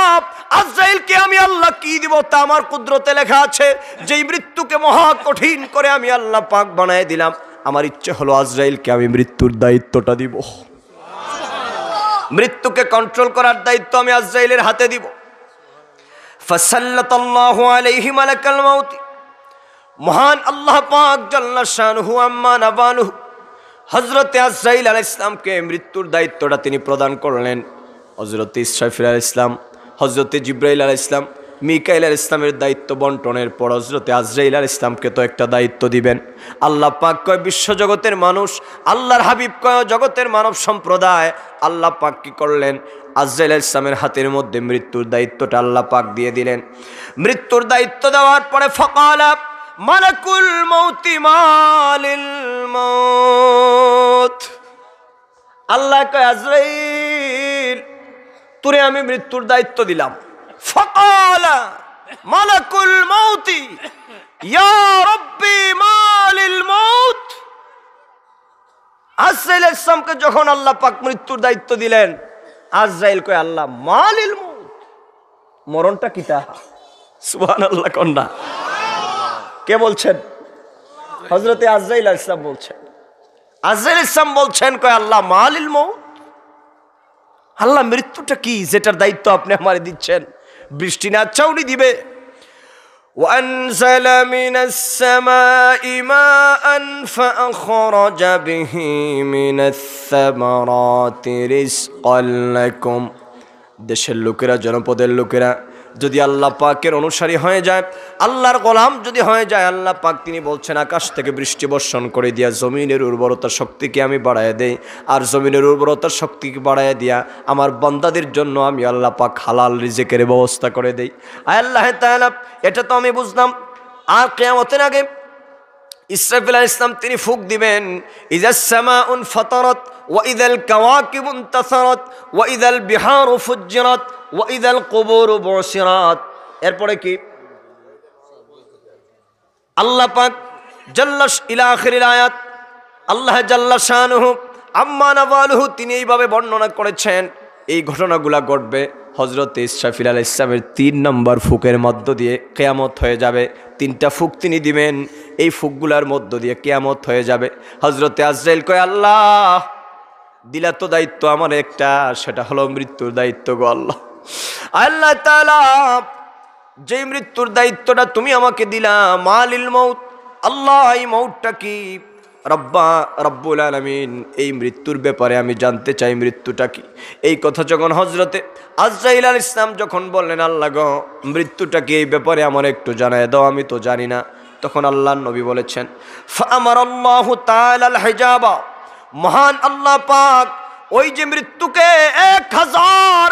আজরাইলকে আমি আল্লাহ কি দিব তা আমার কুদরতে লেখা আছে। যেই মৃত্যুকে মহা কঠিন করে আমি আল্লাহ পাক বানায় দিলাম, আমার ইচ্ছে হলো আজরাইলকে আমি মৃত্যুর দায়িত্বটা দিব, মৃত্যুকে কন্ট্রোল করার দায়িত্ব আমি আজরাইলের হাতে দিব। ফাসাল্লাতাল্লাহু আলাইহি মালাকাল মাউত। মহান আল্লাহ পাক জাল্লা শানুহু আম্মা নাবানুহু হযরতে আজরাইল আলাইহিস সালামকে মৃত্যুর দায়িত্বটা তিনি প্রদান করলেন। হযরতে ইসরাফিল আলাইহিস সালাম, হযরতে জিবরাইল আলাইহিস সালাম, মিকাইল আলাইহিস সালামের দায়িত্ব বন্টনের পর হযরতে আজরাইল আলাইহিস সালামকে তো একটা দায়িত্ব দিবেন। আল্লাহ পাক কয় বিশ্বজগতের মানুষ, আল্লাহর হাবিব কয় জগতের মানব সম্প্রদায়। আল্লাহ পাক কি করলেন? আজরাইল আলাইহিস সালামের হাতের মধ্যে মৃত্যুর দায়িত্বটা আল্লাহ পাক দিয়ে দিলেন। মৃত্যুর দায়িত্ব দেওয়ার পরে ফাকালা মালাকুল মাউতি মালিল মাউত। আল্লাহ কয়, আজরাইল তোরে আমি মৃত্যুর দায়িত্ব দিলাম। ফাকালা মালাকুল মাউতি ইয়া রাব্বি মালিল মাউত। আজরাইল আলাইহিস সালামকে যখন আল্লাহ পাক মৃত্যুর দায়িত্ব দিলেন, আজরাইল কয়, আল্লাহ মালিল মাউত, মরণটা কিটা? সুবহানাল্লাহ কন্যা কে বলছেন? হযরতে আজরাইল আলাইহিস সালাম বলছেন। আজরাইল আলাইহিস সালাম বলছেন, কয় আল্লাহ মালিল মাউত, আল্লাহ মৃত্যুটা কি যেটার দায়িত্ব আপনি আমারে দিচ্ছেন? বৃষ্টি না চাউনি দিবে, وأنزل من السماء ماء فأخرج به من الثمرات رزقا لكم দেশের লোকেরা জনপদের লোকেরা যদি আল্লাহ পাকের অনুসারী হয়ে যায়, আল্লাহর গোলাম যদি হয়ে যায়, আল্লাহ পাক তিনি বলছেন আকাশ থেকে বৃষ্টি বর্ষণ করে দিয়া জমিনের উর্বরতা শক্তিকে আমি বাড়ায় দেই, আর জমিনের উর্বরতা শক্তিকে বাড়ায় দিয়া আমার বান্দাদের জন্য আমি আল্লাহ পাক হালাল রিজিকের ব্যবস্থা করে দেই। আল্লাহ তাআলা এটা তো আমি বুঝলাম। আর কিয়ামতের আগে ইসরাফিল আলাইহিস সালাম তিনি ফুঁক দিবেন, ইযাস সামাউন ফাতারাত ওয়া ইযাল কাওয়াকিবু ইনতাসারাত ওয়া ইযাল বিহারু ফুজ্জিরাত ওয়া ইযাল কুবুরু বুসিরাত। এরপরে কি আল্লাহ পাক জাল্লা ইলা আখিরিল আয়াত আল্লাহ জাল্লা শানুহু আম্মা নাওয়ালুহু তিনি এইভাবে বর্ণনা করেছেন এই ঘটনাগুলা ঘটবে হযরত ইসরাফিল আলাইহিস সালামের 3 নম্বর ফুকের মধ্য দিয়ে কিয়ামত হয়ে যাবে। 3টা ফুক তিনি দিবেন, এই ফুকগুলার মধ্য দিয়ে কিয়ামত হয়ে যাবে। হযরতে আজরাইল কয় আল্লাহ দিলা তো দায়িত্ব আমার একটা, সেটা হলো মৃত্যুর দায়িত্ব গো আল্লাহ। আল্লাহ তাআলা যে মৃত্যুর দায়িত্বটা তুমি আমাকে দিলা, মালিল মউত, আল্লাহ এই মউতটা কি? রব্বুল আলামিন এই মৃত্যুর ব্যাপারে আমি জানতে চাই মৃত্যুটা কি। এই কথা যখন হযরতে আজরাইল আলাইহিস সালাম যখন বললেন আল্লাহ গো মৃত্যুটা কি, এই ব্যাপারে আমার একটু জানায় দাও, আমি তো জানি না। তখন আল্লাহর নবী বলেছেন ফাআমারাল্লাহু তাআলা আল হিজাবা, মহান আল্লাহ পাক ওই যে মৃত্যুকে 1000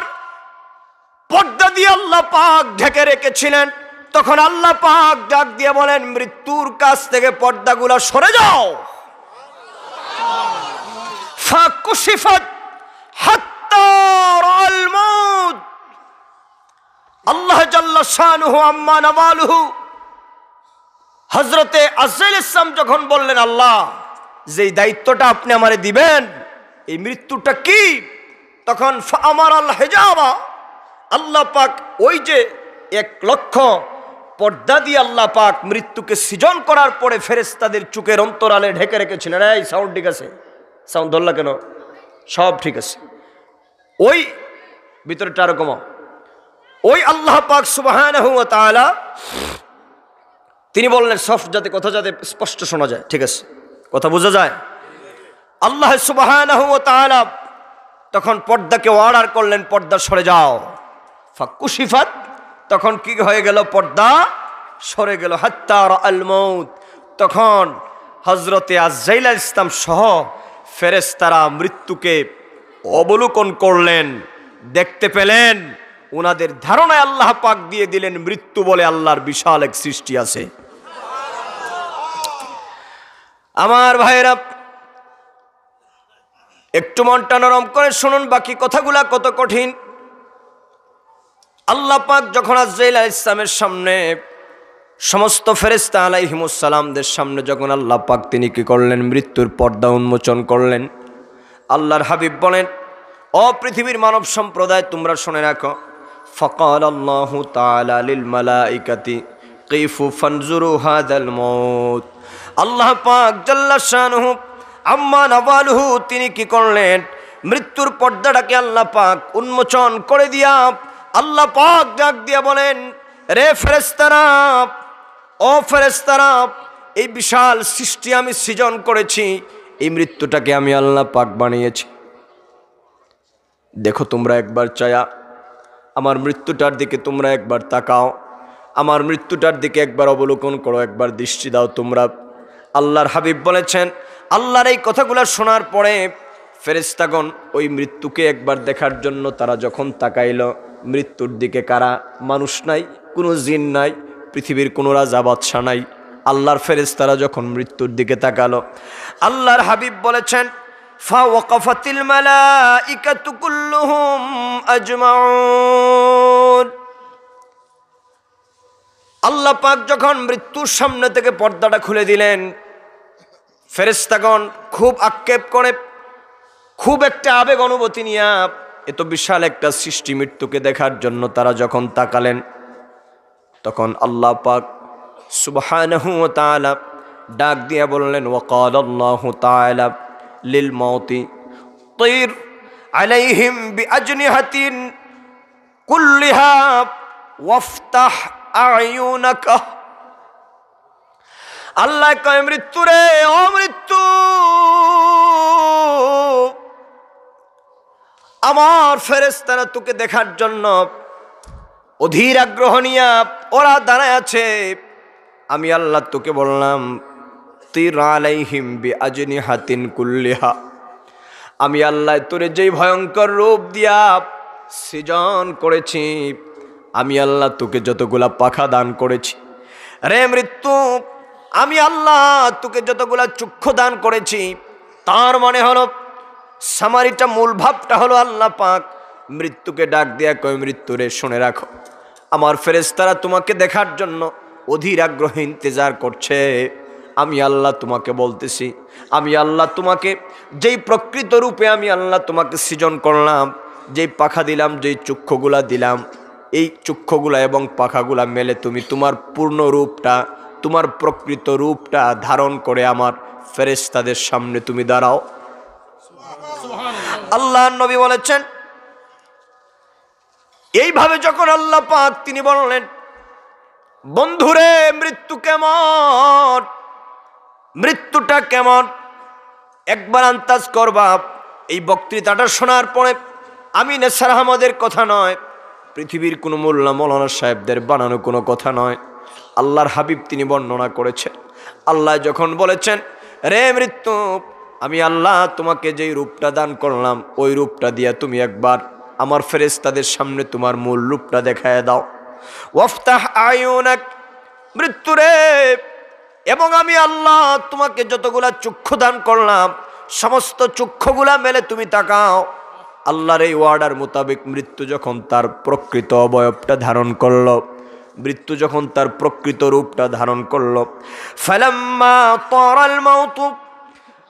পর্দা দিয়ে আল্লাহ পাক ঢেকে রেখেছিলেন, তখন আল্লাহ পাক ডাক দিয়ে বলেন মৃত্যুর কাছ থেকে পর্দাগুলো সরে যাও। ফাকুশিফাত হাত্তা রাল মাউত। আল্লাহ জাল্লা শানুহু আম্মা নাওয়ালুহু হযরতে আজরাইল আলাইহিস সালাম যখন বললেন আল্লাহ যেই দায়িত্বটা আপনি আমারে দিবেন এই মৃত্যুটা কি, তখন ফাআমারাল হিজাবা, আল্লাহ পাক ওই যে 1,00,000 পর্দা দিয়ে আল্লাহ পাক মৃত্যুকে সৃজন করার পরে ফেরেশতাদের চোখের অন্তরালে ঢেকে রেখেছিলেন। এই সাউন্ড ঠিক আছে? সাউন্ড ধরলা কেন? সব ঠিক আছে। ওই ভিতরটা আরো কম। ওই আল্লাহ পাক সুবহানাহু ওয়া তাআলা তিনি বললেন সফট, যাতে কথা যাতে স্পষ্ট শোনা যায়, ঠিক আছে, কথা বোঝা যায়। আল্লাহ সুবহানাহু ওয়া তাআলা তখন পর্দাকে অর্ডার করলেন পর্দা সরে যাও। ফাকুশিফাত, তখন কি হয়ে গেল? পর্দা সরে গেল। হাত্তা রাআল মাউত, তখন হযরতে আজরাইল আলাইহিস সালাম সহ ফেরেশতারা মৃত্যুকে অবলোকন করলেন, দেখতে পেলেন। ওনাদের ধারণায় আল্লাহ পাক দিয়ে দিলেন মৃত্যু বলে আল্লাহর বিশাল এক সৃষ্টি আছে। আমার ভাইরা একটু মনটা নরম করে শুনুন, বাকি কথাগুলা কত কঠিন। আল্লাহ পাক যখন আজরাইল আলাইহিস সালামের সামনে সমস্ত ফেরেশতা আলাইহিমুস সালামদের সামনে যখন আল্লাহ পাক তিনি কি করলেন? মৃত্যুর পর্দা উন্মোচন করলেন। আল্লাহর হাবিব বলেন, ও পৃথিবীর মানব সম্প্রদায় তোমরা শুনে রাখো, ফাকাল আল্লাহু তাআলা লিল মালাইকাতি কিফু ফানজুরু হাযাল মাউত। আল্লাহ পাক জাল্লা শানুহু আম্মা নাওয়ালুহু তিনি কি করলেন? মৃত্যুর পর্দাটাকে আল্লাহ পাক উন্মোচন করে দিয়া আল্লাহ পাক ডাক দিয়া বলেন, রে ফেরেশতারা, ও ফেরেশতারা, এই বিশাল সৃষ্টি আমি সৃজন করেছি, এই মৃত্যুটাকে আমি আল্লাহ পাক বানিয়েছি। দেখো তোমরা একবার চায়া আমার মৃত্যুটার দিকে তোমরা একবার তাকাও, আমার মৃত্যুটার দিকে একবার অবলোকন করো, একবার দৃষ্টি দাও তোমরা। আল্লাহর হাবিব বলেছেন, আল্লাহর এই কথাগুলো শোনার পরে ফেরেশতাগণ ওই মৃত্যুকে একবার দেখার জন্য তারা যখন তাকাইল, মৃত্যুর দিকে কারা? মানুষ নাই, কোনো জিন নাই, পৃথিবীর কোনো রাজা বাদশা নাই। আল্লাহর ফেরেশতারা যখন মৃত্যুর দিকে তাকালো, আল্লাহর হাবিব বলেছেন, ফাওয়াকাফাতিল মালাইকাতু কুল্লুহুম আজমাউন। আল্লাহ পাক যখন মৃত্যুর সামনে থেকে পর্দাটা খুলে দিলেন, ফেরেশতাগণ খুব আক্ষেপ করে, খুব একটা আবেগ অনুভূতি নিয়ে এত বিশাল একটা সৃষ্টি মৃত্যুকে দেখার জন্য তারা যখন তাকালেন, তখন আল্লাহ পাক সুবহানাহু ওয়া তাআলা ডাক দিয়ে বললেন, ওয়াকাল আল্লাহু তাআলা লিল মাউতি তির আলাইহিম বিআজনিহাতিন কুল্লিহা ওয়াফতাহ আয়ুনাকা। আল্লাহ কয় মৃত্যু রে, ও মৃত্যু, আমার ফেরেশতারা তোকে দেখার জন্য অধীর আগ্রহ নিয়ে ওরা দাঁড়ায় আছে। আমি আল্লাহ তোকে বললাম তির আলাইহিম বিআজনিহাতিন কুল্লিহা, আমি আল্লাহ তোরে যেই ভয়ঙ্কর রূপ দিয়া সৃজন করেছি, আমি আল্লাহ তোকে যতগুলা পাখা দান করেছি রে মৃত্যু, আমি আল্লাহ তোকে যতগুলা চক্ষু দান করেছি, তার মানে হলো সামারিটা মূল ভাবটা হলো আল্লাহ পাক মৃত্যুকে ডাক দিয়া কয় মৃত্যুরে শুনে রাখো, আমার ফেরেশতারা তোমাকে দেখার জন্য অধীর আগ্রহে ইন্তজার করছে। আমি আল্লাহ তোমাকে বলতেছি, আমি আল্লাহ তোমাকে যেই প্রকৃত রূপে আমি আল্লাহ তোমাকে সৃজন করলাম, যেই পাখা দিলাম, যেই চক্ষুগুলা দিলাম, এই চক্ষুগুলা এবং পাখাগুলা মেলে তুমি তোমার পূর্ণ রূপটা, তোমার প্রকৃত রূপটা ধারণ করে আমার ফেরেশতাদের সামনে তুমি দাঁড়াও। আল্লাহ নবী বলেছেন, এইভাবে যখন আল্লাহ পাক তিনি বললেন বন্ধুরে মৃত্যু কেমন, মৃত্যুটা কেমন একবার আন্দাজ করবা। এই বক্তৃতাটা শোনার পরে আমি নেসার আহমদের কথা নয়, পৃথিবীর কোনো মোল্লা মৌলানা সাহেবদের বানানো কোনো কথা নয়, আল্লাহর হাবিব তিনি বর্ণনা করেছেন। আল্লাহ যখন বলেছেন রে মৃত্যু, আমি আল্লাহ তোমাকে যেই রূপটা দান করলাম ওই রূপটা দিয়া তুমি একবার আমার ফেরেশতাদের সামনে তোমার মূল রূপটা দেখায় দাও। ওয়াফতাহ আয়ুনাক, মৃত্যুরে, এবং আমি আল্লাহ তোমাকে যতগুলা চক্ষু দান করলাম সমস্ত চক্ষুগুলা মেলে তুমি তাকাও। আল্লাহর এই ওয়ার্ডার মোতাবেক মৃত্যু যখন তার প্রকৃত অবয়বটা ধারণ করল, মৃত্যু যখন তার প্রকৃত রূপটা ধারণ করল, ফালাম্মা তারাল মাউতু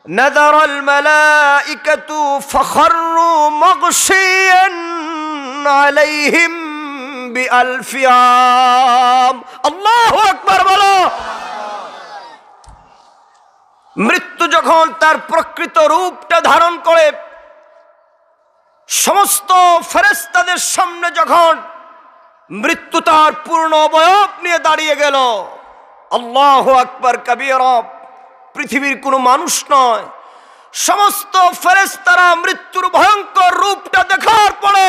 নাযারাল মালাইকাতু ফাখাররু মাগশিয়ান আলাইহিম বিআলফি আম। আল্লাহু আকবার বলো। মৃত্যু যখন তার প্রকৃত রূপটা ধারণ করে সমস্ত ফেরেশতাদের সামনে যখন মৃত্যু তার পূর্ণ অবয়ব নিয়ে দাঁড়িয়ে গেল, আল্লাহু আকবার কাবীরা, পৃথিবীর কোনো মানুষ নয়, সমস্ত ফেরেশতারা মৃত্যুর ভয়ঙ্কর রূপটা দেখার পরে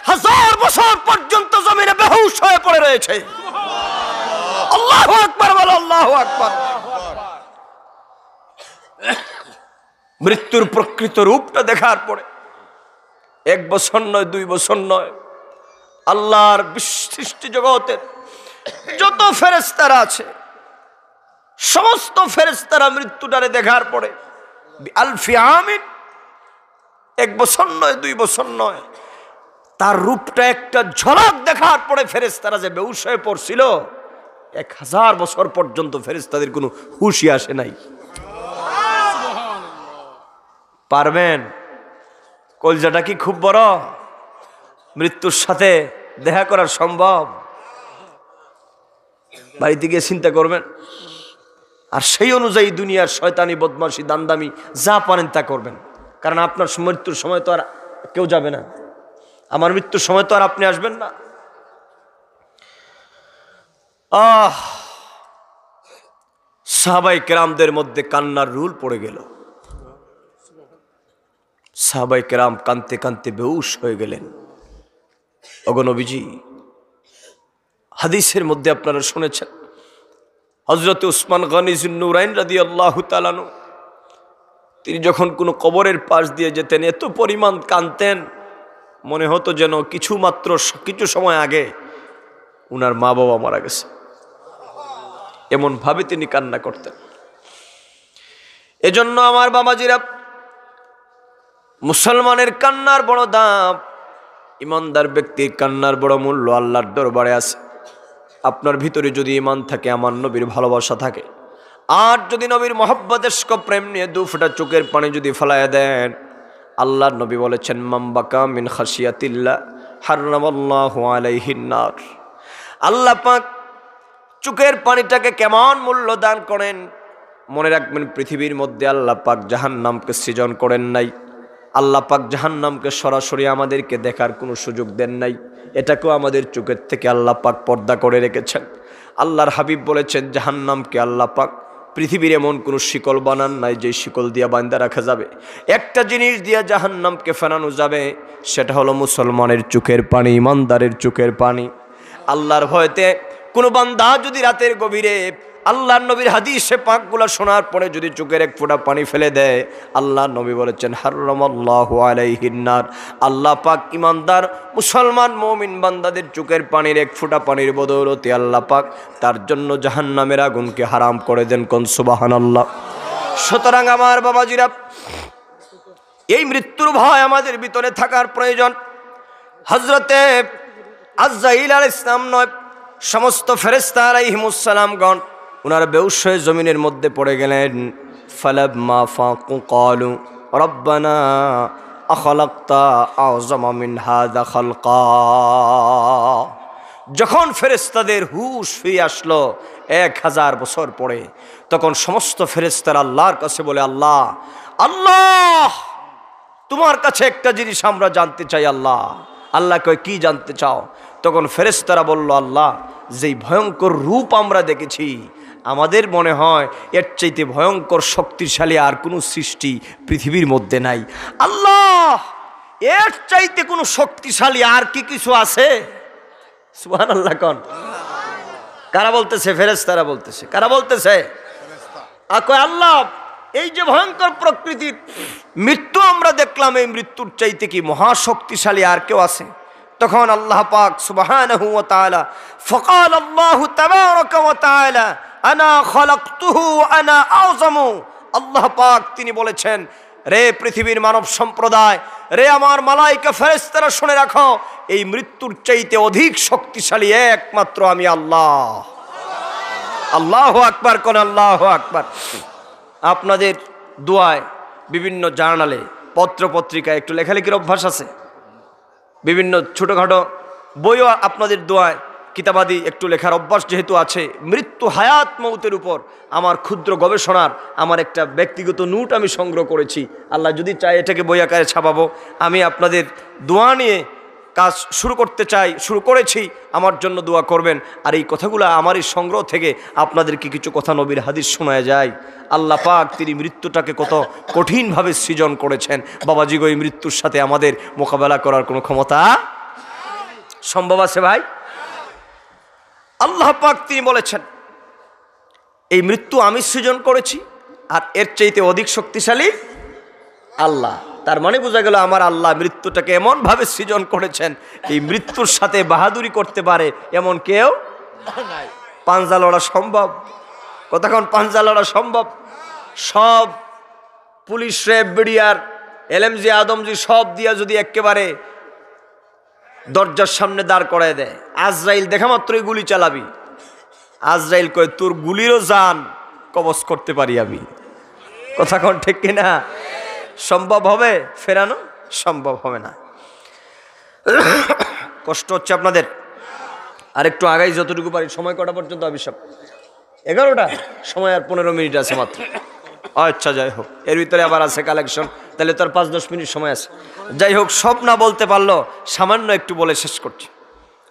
1000 বছর পর্যন্ত জমিনে বেহুশ হয়ে পড়ে রয়েছে। আল্লাহু আকবার বলো, আল্লাহু আকবার। মৃত্যুর প্রকৃত রূপটা দেখার পরে 1 বছর নয়, 2 বছর নয়, আল্লাহর সৃষ্টি জগতের যত ফেরেশতারা আছে সমস্ত ফেরেশতারা মৃত্যুটারে দেখার পরে আলফি আমিন, 1 বছর নয়, 2 বছর নয়, তার রূপটা একটা ঝলক দেখার পরে ফেরেশতারা যে বেহুশ হয়ে পড়ছিল 1000 বছর পর্যন্ত ফেরেশতাদের কোনো হুশই আসে নাই। পারবেন? কলজাটা কি খুব বড়? মৃত্যুর সাথে দেখা করার সম্ভব? বাড়িতে গিয়ে চিন্তা করবেন, আর সেই অনুযায়ী দুনিয়ার শয়তানি বদমাশি দান্দামি যা পারেন তা করবেন, কারণ আপনার মৃত্যুর সময় তো আর কেউ যাবে না, আমার মৃত্যুর সময় তো আর আপনি আসবেন না। সাহাবায়ে কেরামদের মধ্যে কান্নার রুল পড়ে গেল। সাহাবায়ে কেরাম কাঁদতে কাঁদতে বেহুশ হয়ে গেলেন। ওগো নবীজি, হাদিসের মধ্যে আপনারা শুনেছেন হযরত উসমান গনি যুন্নুরাইন রাদিয়াল্লাহু তাআলা আনহু তিনি যখন কোনো কবরের পাশ দিয়ে যেতেন এত পরিমাণ কাঁদতেন, মনে হতো যেন কিছু সময় আগে উনার মা বাবা মারা গেছে, এমন ভাবে তিনি কান্না করতেন। এজন্য আমার বাবাজিরা, মুসলমানের কান্নার বড় দাম, ইমানদার ব্যক্তির কান্নার বড় মূল্য আল্লাহর দরবারে আছে। আপনার ভিতরে যদি ঈমান থাকে, আমার নবীর ভালোবাসা থাকে, আর যদি নবীর মহব্বত ইশক প্রেম নিয়ে 2 ফোঁটা চোখের পানি যদি ফেলায় দেন, আল্লাহর নবী বলেছেন মান বাকা মিন খাশিয়াতিল্লাহ হারামাল্লাহু আলাইহিন নার। আল্লাহ পাক চোখের পানিটাকে কেমন মূল্য দান করেন। মনে রাখবেন, পৃথিবীর মধ্যে আল্লাহ পাক জাহান্নামকে সৃজন করেন নাই, আল্লাহ পাক জাহান্নামকে সরাসরি আমাদেরকে দেখার কোনো সুযোগ দেন নাই, এটাকেও আমাদের চোখের থেকে আল্লাহ পাক পর্দা করে রেখেছেন। আল্লাহর হাবিব বলেছেন জাহান্নামকে আল্লাহ পাক পৃথিবীর এমন কোনো শিকল বানান নাই যে শিকল দিয়া বাঁধা রাখা যাবে। একটা জিনিস দিয়া জাহান্নামকে ফেরানো যাবে, সেটা হলো মুসলমানের চোখের পানি, ইমানদারের চোখের পানি। আল্লাহর ভয়তে কোনো বান্দা যদি রাতের গভীরে আল্লাহর নবীর হাদিসে পাকগুলা শোনার পরে যদি চোখের এক ফোঁটা পানি ফেলে দেয়, আল্লাহর নবী বলেছেন হারামাল্লাহু আলাইহিন নার, আল্লাহ পাক ইমানদার মুসলমান মুমিন বান্দাদের চোখের পানির এক ফোঁটা পানির বদৌলতে আল্লাহ পাক তার জন্য জাহান্নামের আগুনকে হারাম করে দেন। কোন সুবহানাল্লাহ। সুতরাং আমার বাবাজিরা, এই মৃত্যুর ভয় আমাদের ভিতরে থাকার প্রয়োজন। হযরতে আজরাইল আলাইহিস সালাম নয়, সমস্ত ফেরেশতা আলাইহিমুস সালামগণ ওনার বেহুশ হয়ে জমিনের মধ্যে পড়ে গেলেন। ফালাম্মা ফাকু ক্বালু রব্বানা আখালাকতা আযমা মিন হাযা খালকা। যখন ফেরেশতাদের হুশ ফিরে আসলো 1000 বছর পরে, তখন সমস্ত ফেরেশতারা আল্লাহর কাছে বলে, আল্লাহ আল্লাহ তোমার কাছে একটা জিনিস আমরা জানতে চাই। আল্লাহ আল্লাহ কয়, কি জানতে চাও? তখন ফেরেশতারা বলল, আল্লাহ যেই ভয়ঙ্কর রূপ আমরা দেখেছি, আমাদের মনে হয় এর চাইতে ভয়ঙ্কর শক্তিশালী আর কোনো সৃষ্টি পৃথিবীর মধ্যে নাই। আল্লাহ এর চাইতে কোনো শক্তিশালী আর কি কিছু আছে? সুবহানাল্লাহ। কোন কারা বলতেছে? ফেরেশতারা বলতেছে। কারা বলতেছে? আল্লাহ এই যে ভয়ঙ্কর প্রকৃতির মৃত্যু আমরা দেখলাম, এই মৃত্যুর চাইতে কি মহাশক্তিশালী আর কেউ আছে? তখন আল্লাহ পাক সুবহানাহু ওয়া তাআলা ফাকাল আল্লাহু তাবারাকা ওয়া তাআলা আনা খালাকতুহু আনা আযমু। আল্লাহ পাক তিনি বলেছেন, রে পৃথিবীর মানব সম্প্রদায়, রে আমার মালায়েকা ফেরেশতারা, শুনে রাখো, এই মৃত্যুর চাইতে অধিক শক্তিশালী একমাত্র আমি আল্লাহ। আল্লাহু আকবার। কোন আল্লাহু আকবার। আপনাদের দোয়ায় বিভিন্ন জার্নালে, পত্র পত্রিকায় একটু লেখালেখির অভ্যাস আছে, বিভিন্ন ছোটোখাটো বইও আপনাদের দোয়ায় কিতাবাদি একটু লেখার অভ্যাস যেহেতু আছে, মৃত্যু হায়াত মৌতের উপর আমার ক্ষুদ্র গবেষণার আমার একটা ব্যক্তিগত নোট আমি সংগ্রহ করেছি। আল্লাহ যদি চায় এটাকে বই আকারে ছাপাবো। আমি আপনাদের দোয়া নিয়ে কাজ শুরু করেছি, আমার জন্য দোয়া করবেন। আর এই কথাগুলো আমার এই সংগ্রহ থেকে আপনাদেরকে কিছু কথা নবীর হাদিস শোনায় যায়। আল্লাহ পাক তিনি মৃত্যুটাকে কত কঠিনভাবে সৃজন করেছেন। বাবাজি গো, এই মৃত্যুর সাথে আমাদের মোকাবেলা করার কোনো ক্ষমতা সম্ভব আছে ভাই? আল্লাহ পাক তিনি বলেছেন, এই মৃত্যু আমি সৃজন করেছি, আর এর চাইতে অধিক শক্তিশালী আল্লাহ। তার মানে বোঝা গেল আমার আল্লাহ মৃত্যুটাকে এমনভাবে সৃজন করেছেন, এই মৃত্যুর সাথে বাহাদুরি করতে পারে এমন কেউ নাই। পাঞ্জা লড়া সম্ভব? কতক্ষণ পাঞ্জা লড়া সম্ভব? সব police, RAB, BDR, LMG, Adamjee সব দিয়া যদি একেবারে দরজার সামনে দাঁড় করায় দেয়, আজরাইল দেখা মাত্রই গুলি চালাবি, আজরাইল কয় তোর গুলিরও জান কবজ করতে পারি আমি। কতক্ষণ ঠিক কিনা? সম্ভব হবে ফেরানো? সম্ভব হবে না। কষ্ট হচ্ছে আপনাদের? আর একটু আগাই যতটুকু পারি। সময় কটা পর্যন্ত অভিশাপ? 11টা। সময় আর 15 মিনিট আছে মাত্র। আচ্ছা যাই হোক, এর ভিতরে আবার আছে কালেকশন, তাহলে তার 5-10 মিনিট সময় আছে। যাই হোক, সব না বলতে পারলো, সামান্য একটু বলে শেষ করছি।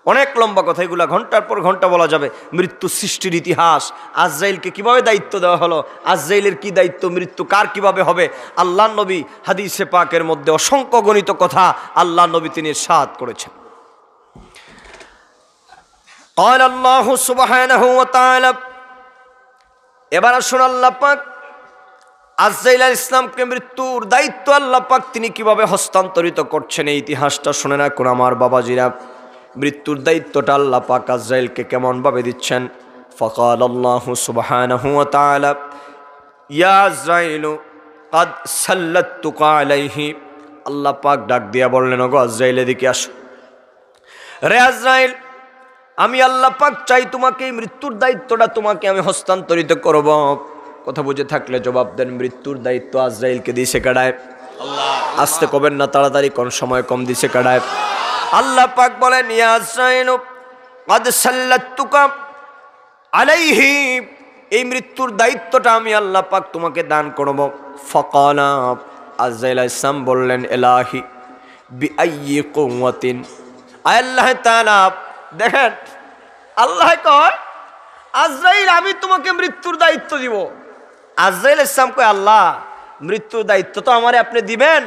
অনেক লম্বা কথা, এগুলা ঘন্টার পর ঘন্টা বলা যাবে। মৃত্যু সৃষ্টির ইতিহাস, আজরাইলকে কিভাবে দায়িত্ব দেওয়া হলো, আজরাইলের কি দায়িত্ব, মৃত্যু কার কিভাবে হবে, আল্লাহ নবী হাদিসে পাকের মধ্যে অসংখ্য গণিত কথা আল্লাহ নবী তিনি ইরশাদ করেছেন। قال الله سبحانه وتعالى। এবার আসুন আল্লাহ পাক আজরাইল আলাইহিস সালামকে মৃত্যুর দায়িত্ব আল্লাহ পাক তিনি কিভাবে হস্তান্তরিত করছেন, এই ইতিহাসটা শুনে না কোন আমার বাবাজিরা। মৃত্যুর দায়িত্বটা আল্লাহ পাক আজরাইলকে কেমন ভাবে দিচ্ছেন। ফাকাল আল্লাহু সুবহানাহু ওয়া তাআলা ইয়া আজরাইলু قد سلطتك আলাইহি। আল্লাহ পাক ডাক দিয়া বললেন, ওগো আজরাইল এদিকে আসো। রে আজরাইল, আমি আল্লাহ পাক চাই তোমাকে এই মৃত্যুর দায়িত্বটা তোমাকে আমি হস্তান্তরিত করব। কথা বুঝে থাকলে জবাব দেন, মৃত্যুর দায়িত্ব আজরাইলকে দিছে কাড়ায় আল্লাহ। আসতে কবেন না, তাড়াতাড়ি, কোন সময় কম দিছে কাড়ায় আল্লাহ পাক বলেন, ইয়া আজরাইলু قد سلطتك আলাইহি, এই মৃত্যুর দায়িত্বটা আমি আল্লাহ পাক তোমাকে দান করব। ফাকালা আজরাইল আলাইহিস সালাম বললেন, ইলাহি বিআইয়ি কুওয়াতিন, আল্লাহ তাআলা দেখেন, আল্লাহ কয় আজরাইল আমি তোমাকে মৃত্যুর দায়িত্ব দিব। আজরাইল আলাইহিস সালাম কয়, আল্লাহ মৃত্যুর দায়িত্ব তো আমারে আপনি দিবেন,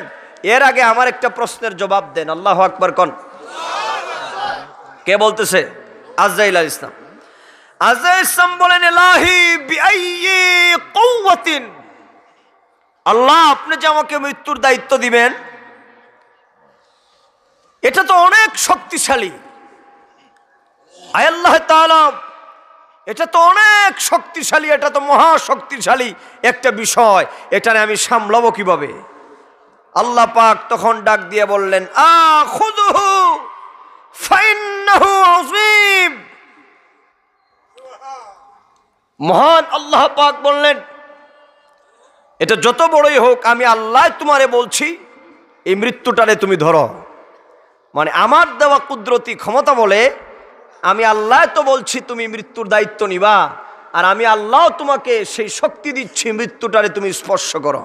এর আগে আমার একটা প্রশ্নের জবাব দেন। আল্লাহু আকবার কোন। কে বলতেছে? আজরাইল আলাইহিস সালাম। আজরাইল আলাইহিস সালাম বলেন, ইলাহি বিআইয়ি কুওয়াতিন, আল্লাহ আপনি যে আমাকে মৃত্যুর দায়িত্ব দিবেন এটা তো অনেক শক্তিশালী। আয় আল্লাহ তাআলা, এটা তো অনেক শক্তিশালী, এটা তো মহা শক্তিশালী একটা বিষয়, এটারে আমি সামলাবো কিভাবে? আল্লাহ পাক তখন ডাক দিয়ে বললেন, আখুযুহু ফাইন্নাহু আযীম। মহান আল্লাহ পাক বললেন, এটা যত বড়ই হোক আমি আল্লাহ তোমারে বলছি এই মৃত্যুটারে তুমি ধরো। মানে আমার দেওয়া কুদরতি ক্ষমতা বলে আমি আল্লাহ তো বলছি তুমি মৃত্যুর দায়িত্ব নিবা, আর আমি আল্লাহ তোমাকে সেই শক্তি দিচ্ছি মৃত্যুটারে তুমি স্পর্শ করো।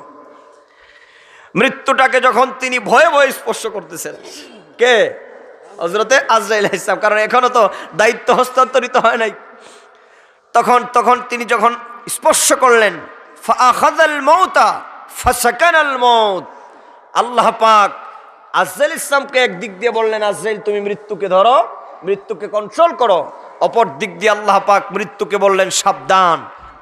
মৃত্যুটাকে যখন তিনি ভয়ে ভয়ে স্পর্শ করতেছেন, কে? হযরতে আজরাইল আলাইহিস সালাম, কারণ এখনো তো দায়িত্ব হস্তান্তরিত হয় নাই। তখন তিনি যখন স্পর্শ করলেন, ফাআখাযাল মাউতা ফাসাকানাল মাউত, আল্লাহ পাক আজরাইল ইসলামকে একদিক দিয়ে বললেন, আজরাইল তুমি মৃত্যুকে ধরো, মৃত্যুকে কন্ট্রোল করো। অপর দিক দিয়ে আল্লাহ পাক মৃত্যুকে বললেন, সাবধান,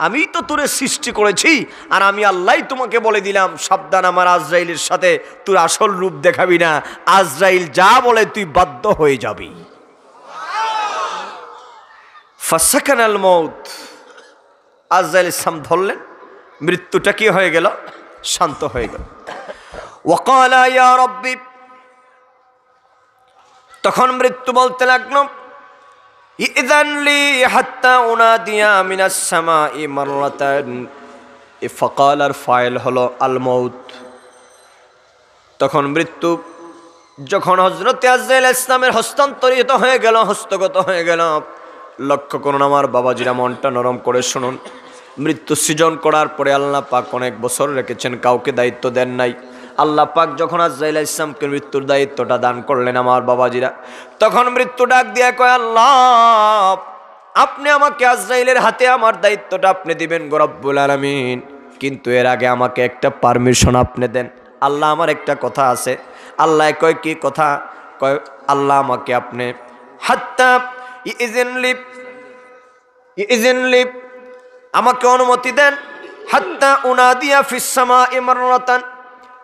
আমি তো তোরে সৃষ্টি করেছি, আর আমি আল্লাহ তোমাকে বলে দিলাম সাবধান, আমার আজরাইলের সাথে তুই আসল রূপ দেখাবি না, আজরাইল যা বলে তুই বাধ্য হয়ে যাবি। ফাসাকানাল মাউত, আজরাইল ইসলাম ধরলেন, মৃত্যুটা কি হয়ে গেল? শান্ত হয়ে গেল। ওয়াকালা ইয়া রাব্বি, তখন মৃত্যু বলতে লাগলো, ইযান লি হাত্তা উনাদিয়া মিনাস সামাই মাররাতান। ফাকালার ফাইল হলো আল মাউত। তখন মৃত্যু যখন হযরত আজরাইল ইসলামের হস্তান্তরিত হয়ে গেল, হস্তগত হয়ে গেল, লক্ষ্য করুন আমার বাবাজিরা, মনটা নরম করে শুনুন। মৃত্যু সৃজন করার পরে আল্লাহ পাক অনেক বছর রেখেছেন, কাউকে দায়িত্ব দেন নাই। আল্লাহ পাক যখন আজরাইল আলাইহিস সালামকে মৃত্যুর দায়িত্বটা দান করলেন আমার বাবাজিরা, তখন মৃত্যু ডাক দিয়ে কয়, আল্লাহ আপনি আমাকে আজরাইলের হাতে আমার দায়িত্বটা আপনি দিবেন গো রব্বুল আলামিন, কিন্তু এর আগে আমাকে একটা পারমিশন আপনি দেন। আল্লাহ আমার একটা কথা আছে। আল্লাহ কয়, কি কথা? কয়, আল্লাহ আমাকে আপনি হাত্তা ইযিনলি আমাকে অনুমতি দেন, হাত্তা উনাদিয়া ফিস সামাই মাররাতান,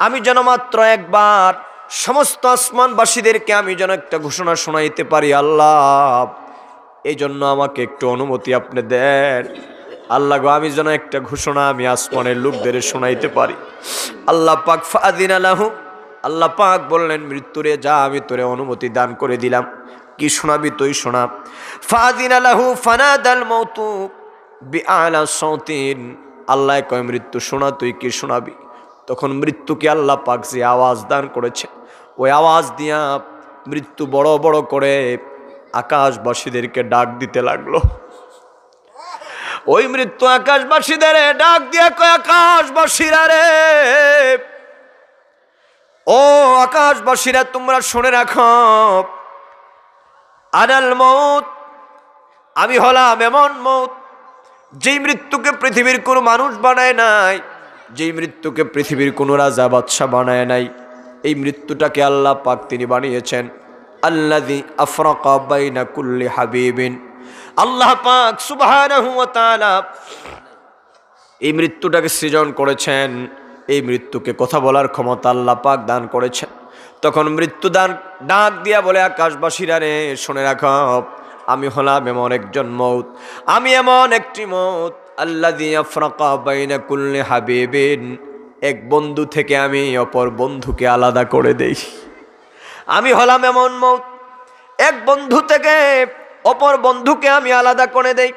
আমি যেন মাত্র একবার সমস্ত আসমানবাসীদেরকে আমি যেন একটা ঘোষণা শোনাইতে পারি। আল্লাহ এই জন্য আমাকে একটু অনুমতি আপনি দেন। আল্লাহ গো, আমি যেন একটা ঘোষণা আমি আসমানের লোকদের শোনাইতে পারি। আল্লাহ পাক ফাআযিনা লাহু, আল্লাহ পাক বললেন, মৃত্যুরে যা, আমি তোরে অনুমতি দান করে দিলাম, কি শোনাবি তুই শোনা। ফাআযিনা লাহু ফানাদাল মাউতু বিআলা সাউতিন, আল্লাহ কয়, মৃত্যু শোনা, তুই কি শোনাবি? তখন মৃত্যুকে আল্লাহ পাক যে আওয়াজ দান করেছে, ওই আওয়াজ দিয়া মৃত্যু বড় বড় করে আকাশবাসীদেরকে ডাক দিতে লাগলো। ওই মৃত্যু আকাশবাসীদের ডাক দিয়া কয়, আকাশবাসীরা রে, ও আকাশবাসীরা তোমরা শুনে রাখো, আনাল মউত, আমি হলাম এমন মউত যেই মৃত্যুকে পৃথিবীর কোনো মানুষ বানায় নাই, যেই মৃত্যুকে পৃথিবীর কোনো রাজা বাদশা বানায় নাই, এই মৃত্যুটাকে আল্লাহ পাক তিনি বানিয়েছেন। আল্লাযী আফরাকা বাইনা কুল্লি হাবিবিন, আল্লাহ পাক সুবহানাহু ওয়া তাআলা এই মৃত্যুটাকে সৃজন করেছেন, এই মৃত্যুকে কথা বলার ক্ষমতা আল্লাহ পাক দান করেছেন। তখন মৃত্যু দান ডাক দিয়া বলে, আকাশবাসীরা রে শুনে রাখো, আমি হলাম এমন একজন মউত, আমি এমন একটি মউত, আল্লাযী আফরাকা বাইনা কুল্লি হাবিবিন, এক বন্ধু থেকে আমি অপর বন্ধুকে আলাদা করে দেই। আমি হলাম এমন মউত, এক বন্ধু থেকে অপর বন্ধুকে আমি আলাদা করে দেই।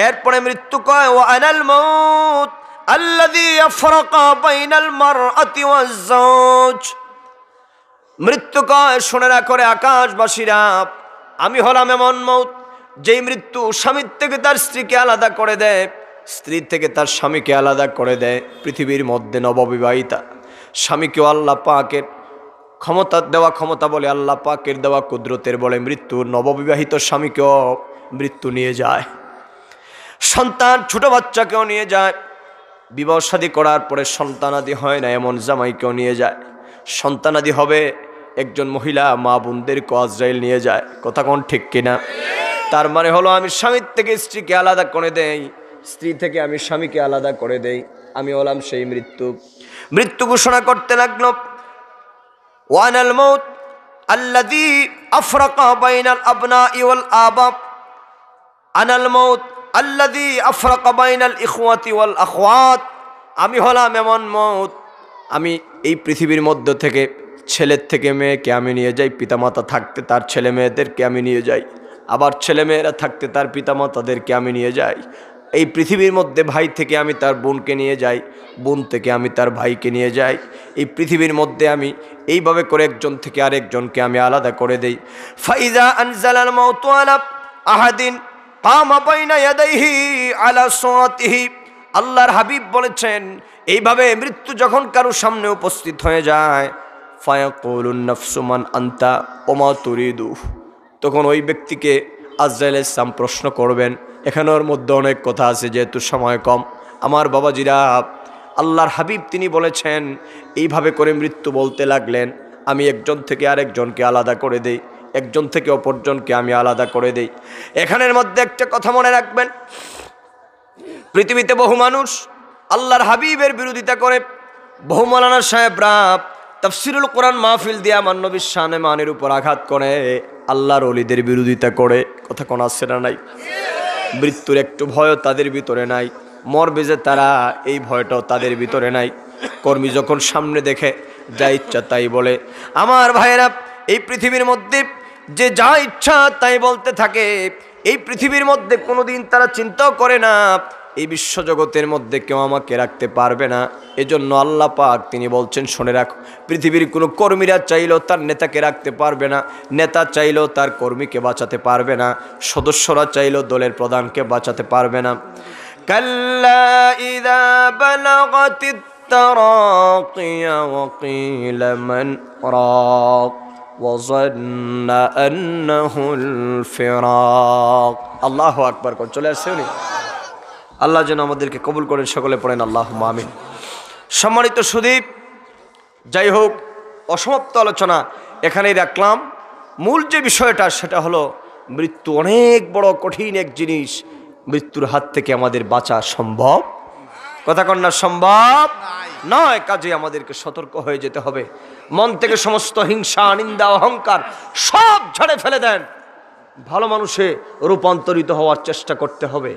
এরপরে মৃত্যু কয়, ওয়া আনাল মাউত আল্লাযী আফরাকা বাইনাল মারআতি ওয়াজ যাওজ, মৃত্যু কয়, শুনে রাখো রে আকাশবাসীরা, আমি হলাম এমন মউত যেই মৃত্যু স্বামীর থেকে তার স্ত্রীকে আলাদা করে দেয়, স্ত্রী থেকে তার স্বামীকে আলাদা করে দেয়। পৃথিবীর মধ্যে নববিবাহিতা স্বামীকেও আল্লাহ পাকের ক্ষমতা বলে, আল্লাহ পাকের দেওয়া কুদরতের বলে মৃত্যু নববিবাহিত স্বামীকেও মৃত্যু নিয়ে যায়, সন্তান ছোট বাচ্চাকেও নিয়ে যায়, বিবাহ শাদী করার পরে সন্তানাদি হয় না এমন জামাইকেও নিয়ে যায়, সন্তানাদি হবে একজন মহিলা মা বোনদেরকে আজরাইল নিয়ে যায়। কথা কোন ঠিক কিনা? তার মানে হলো আমি স্বামীর থেকে স্ত্রীকে আলাদা করে দেই, স্ত্রী থেকে আমি স্বামীকে আলাদা করে দেই, আমি হলাম সেই মৃত্যু ঘোষণা করতে লাগলো। ওয়ানাল মাউত আল্লাযী আফরাকা বাইনাল আবনাই ওয়াল আবা, আনাল মাউত আল্লাযী আফরাকা বাইনাল ইখওয়াতি ওয়াল আখওয়াত, আমি হলাম এমন মউত, আমি এই পৃথিবীর মধ্য থেকে ছেলের থেকে মেয়েকে আমি নিয়ে যাই, পিতামাতা থাকতে তার ছেলে মেয়েদেরকে আমি নিয়ে যাই, আবার ছেলে মেয়েরা থাকতে তার পিতামাতাদেরকে আমি নিয়ে যাই। এই পৃথিবীর মধ্যে ভাই থেকে আমি তার বোনকে নিয়ে যাই, বোন থেকে আমি তার ভাইকে নিয়ে যাই। এই পৃথিবীর মধ্যে আমি এইভাবে করে একজন থেকে আরেকজনকে আমি আলাদা করে দেই। ফাইজা আনজালাল মাউতু আলা আহাদিন কামা বাইনা ইয়াদাইহি আলা সুরাতিহি, আল্লাহর হাবিব বলেছেন এইভাবে মৃত্যু যখন কারো সামনে উপস্থিত হয়ে যায়, ফায়াকুলুন নাফসু মান আনতা ওমা তুরিদু, তখন ওই ব্যক্তিকে আজরাইল আলাইহিস সালাম প্রশ্ন করবেন। এখানের মধ্যে অনেক কথা আছে, যেহেতু সময় কম আমার বাবাজিরা, আল্লাহর হাবিব তিনি বলেছেন এইভাবে করে মৃত্যু বলতে লাগলেন, আমি একজন থেকে আরেকজনকে আলাদা করে দেই, একজন থেকে অপরজনকে আমি আলাদা করে দেই। এখানের মধ্যে একটা কথা মনে রাখবেন, পৃথিবীতে বহু মানুষ আল্লাহর হাবিবের বিরোধিতা করে, বহু মাওলানা সাহেবরা তাফসিরুল কোরআন মাহফিল দিয়ে আমার নবীর শানে মানের উপর আঘাত করে, আল্লাহর ওলিদের বিরোধিতা করে। কথা কোন আছে না নাই? মৃত্যুর একটু ভয় তাদের ভিতরে নাই, মরবে যে তারা এই ভয়টাও তাদের ভিতরে নাই। কর্মী যখন সামনে দেখে যা ইচ্ছা তাই বলে। আমার ভাইয়েরা, এই পৃথিবীর মধ্যে যে যা ইচ্ছা তাই বলতে থাকে, এই পৃথিবীর মধ্যে কোনোদিন তারা চিন্তাও করে না এই বিশ্বজগতের মধ্যে কেউ আমাকে রাখতে পারবে না। এজন্য আল্লাহ পাক তিনি বলছেন, শুনে রাখো, পৃথিবীর কোনো কর্মীরা চাইলেও তার নেতাকে রাখতে পারবে না, নেতা চাইলেও তার কর্মীকে বাঁচাতে পারবে না, সদস্যরা চাইলেও দলের প্রধানকে বাঁচাতে পারবে না। কাল্লা ইযা বালাগাতিত তারাকিয়া ওয়া কিলা মান রাক ওয়া যান্না আন্নাহুল ফিরাক। আল্লাহু আকবার। চলে আসছে উনি। আল্লাহ যেন আমাদেরকে কবুল করেন, সকলে পড়েন আল্লাহুম্মা আমিন। সম্মানিত সুদীপ, যাই হোক, অসমাপ্ত আলোচনা এখানেই রাখলাম। মূল যে বিষয়টা সেটা হলো মৃত্যু অনেক বড় কঠিন এক জিনিস, মৃত্যুর হাত থেকে আমাদের বাঁচা সম্ভব? কথা কন্যা সম্ভব নয়। কাজে আমাদেরকে সতর্ক হয়ে যেতে হবে। মন থেকে সমস্ত হিংসা, নিন্দা, অহংকার সব ঝাড়ে ফেলে দেন, ভালো মানুষে রূপান্তরিত হওয়ার চেষ্টা করতে হবে।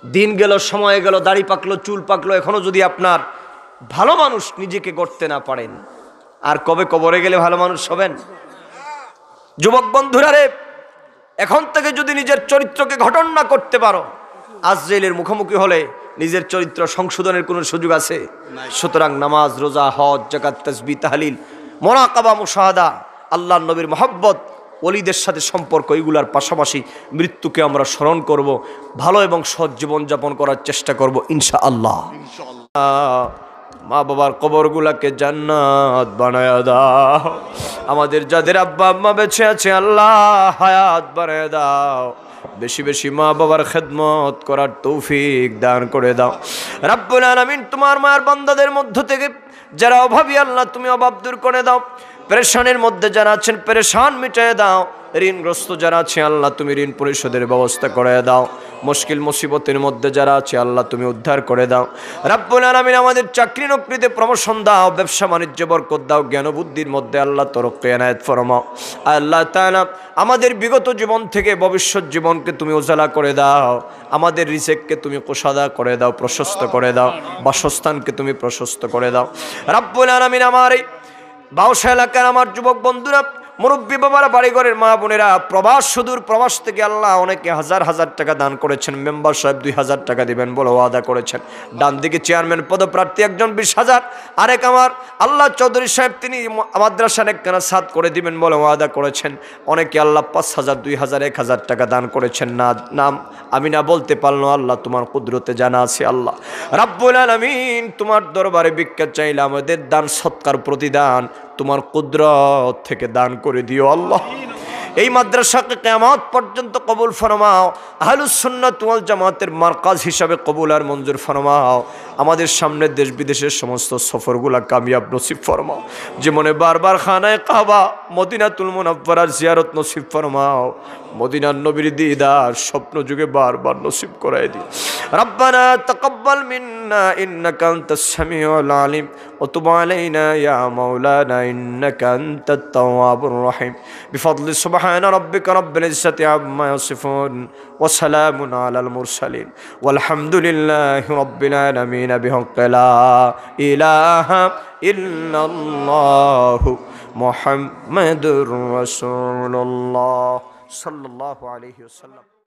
দিন গেল, সময় গেল, দাড়ি পাকলো, চুল পাকলো, এখনো যদি আপনার ভালো মানুষ নিজেকে গড়তে না পারেন, আর কবে কবরে গেলে ভালো মানুষ হবেন? যুবক বন্ধুরা রে, এখন থেকে যদি নিজের চরিত্রকে গঠন না করতে পারো, আজরাইলের মুখোমুখি হলে নিজের চরিত্র সংশোধনের কোনো সুযোগ আছে? সুতরাং নামাজ, রোজা, হজ, যাকাত, তাসবিহ, তাহলিল, মুরাকাবা, মুশাহাদা, আল্লাহর নবীর মহব্বত, ওলিদের সাথে সম্পর্ক, এগুলার পাশাপাশি মৃত্যুকে আমরা স্মরণ করব, ভালো এবং সৎ জীবনযাপন করার চেষ্টা করব ইনশাআল্লাহ। মা বাবার কবরগুলাকে জান্নাত বানায়া দাও। আমাদের যাদের আব্বা আম্মা বেঁচে আছে, আল্লাহ হায়াত বানায়া দাও। বেশি বেশি মা বাবার খেদমত করার তৌফিক দান করে দাও। রাব্বুল আলামিন, তোমার মায়ের বান্দাদের মধ্য থেকে যারা অভাবী, আল্লাহ তুমি অভাব দূর করে দাও। পেরেশানের মধ্যে যারা আছেন, পেরেশান মিটিয়ে দাও। ঋণগ্রস্ত যারা আছে, আল্লাহ তুমি ঋণ পরিশোধের ব্যবস্থা করে দাও। মুশকিল মুসিবতের মধ্যে যারা আছে, আল্লাহ তুমি উদ্ধার করে দাও। রাব্বুল আলামিন, আমাদের চাকরি নকরিতে প্রমোশন দাও, ব্যবসা বাণিজ্যে বরকত দাও, জ্ঞান বুদ্ধির মধ্যে আল্লাহ তরক্কি এনায়েত ফরমাও। আল্লাহ তাআলা আমাদের বিগত জীবন থেকে ভবিষ্যৎ জীবনকে তুমি উজালা করে দাও। আমাদের রিজিককে তুমি কোষাদা করে দাও, প্রশস্ত করে দাও। বাসস্থানকে তুমি প্রশস্ত করে দাও। রাব্বুল আলামিন, আমার এই বাউসা এলাকার আমার যুবক বন্ধুরা মুরব্বী বাবারা, বাড়িঘরের মা বোনেরা, প্রবাস সুদূর প্রবাস থেকে আল্লাহ অনেকে হাজার হাজার টাকা দান করেছেন। মেম্বার সাহেব 2000 টাকা দিবেন বলে ওয়াদা করেছেন। ডান দিকে চেয়ারম্যান পদপ্রার্থী একজন 20,000, আরেক আমার আল্লাহ চৌধুরী সাহেব তিনি মাদ্রাসার একখানা ছাদ করে দিবেন বলে ওয়াদা করেছেন। অনেকে আল্লাহ 5,000, 2,000, 1,000 টাকা দান করেছেন। নাম আমি না বলতে পারলাম, আল্লাহ তোমার কুদরতে জানা আছে। আল্লাহ রাব্বুল আলামিন, তোমার দরবারে ভিক্ষা চাইলে আমাদের দান সৎকার প্রতিদান তোমার কুদরত থেকে দান করে দিও আল্লাহ। এই মাদ্রাসাকে কিয়ামত পর্যন্ত কবুল ফরমাও, আহলুস সুন্নাত ওয়াল জামাতের মারকাজ হিসাবে কবুল আর মঞ্জুর ফরমাও। আমাদের সামনে দেশ বিদেশের সমস্ত সফরগুলা কামিয়াব নসিব ফরমাও। যেমনে বারবার খানায়ে কাবা মদিনাতুল মুনাওয়ারার জিয়ারত নসিব ফরমাও। মদিনার নবীর দিদার স্বপ্ন যুগে বারবার নসিব করায় দিও। রব্বানা তাকাব্বাল মিন্না ইন্নাকা আনতাস সামিউল আলিম ওয়া তুব আলাইনা ইয়া মাওলানা ইন্নাকা আনতাত তাওয়াবুর রহিম। বিফadli সুবহান রাব্বিকা রাব্বিল ইজ্জাতি আম্মা ইয়াসিফুন ওয়া সালামুন আলাল মুরসালিন ওয়ালহামদুলিল্লাহি রাব্বিল আলামিন। বিহাক্কি লা ইলাহা ইল্লাল্লাহু মুহাম্মাদুর রাসূলুল্লাহ সাল্লাল্লাহু আলাইহি ওয়াসাল্লাম।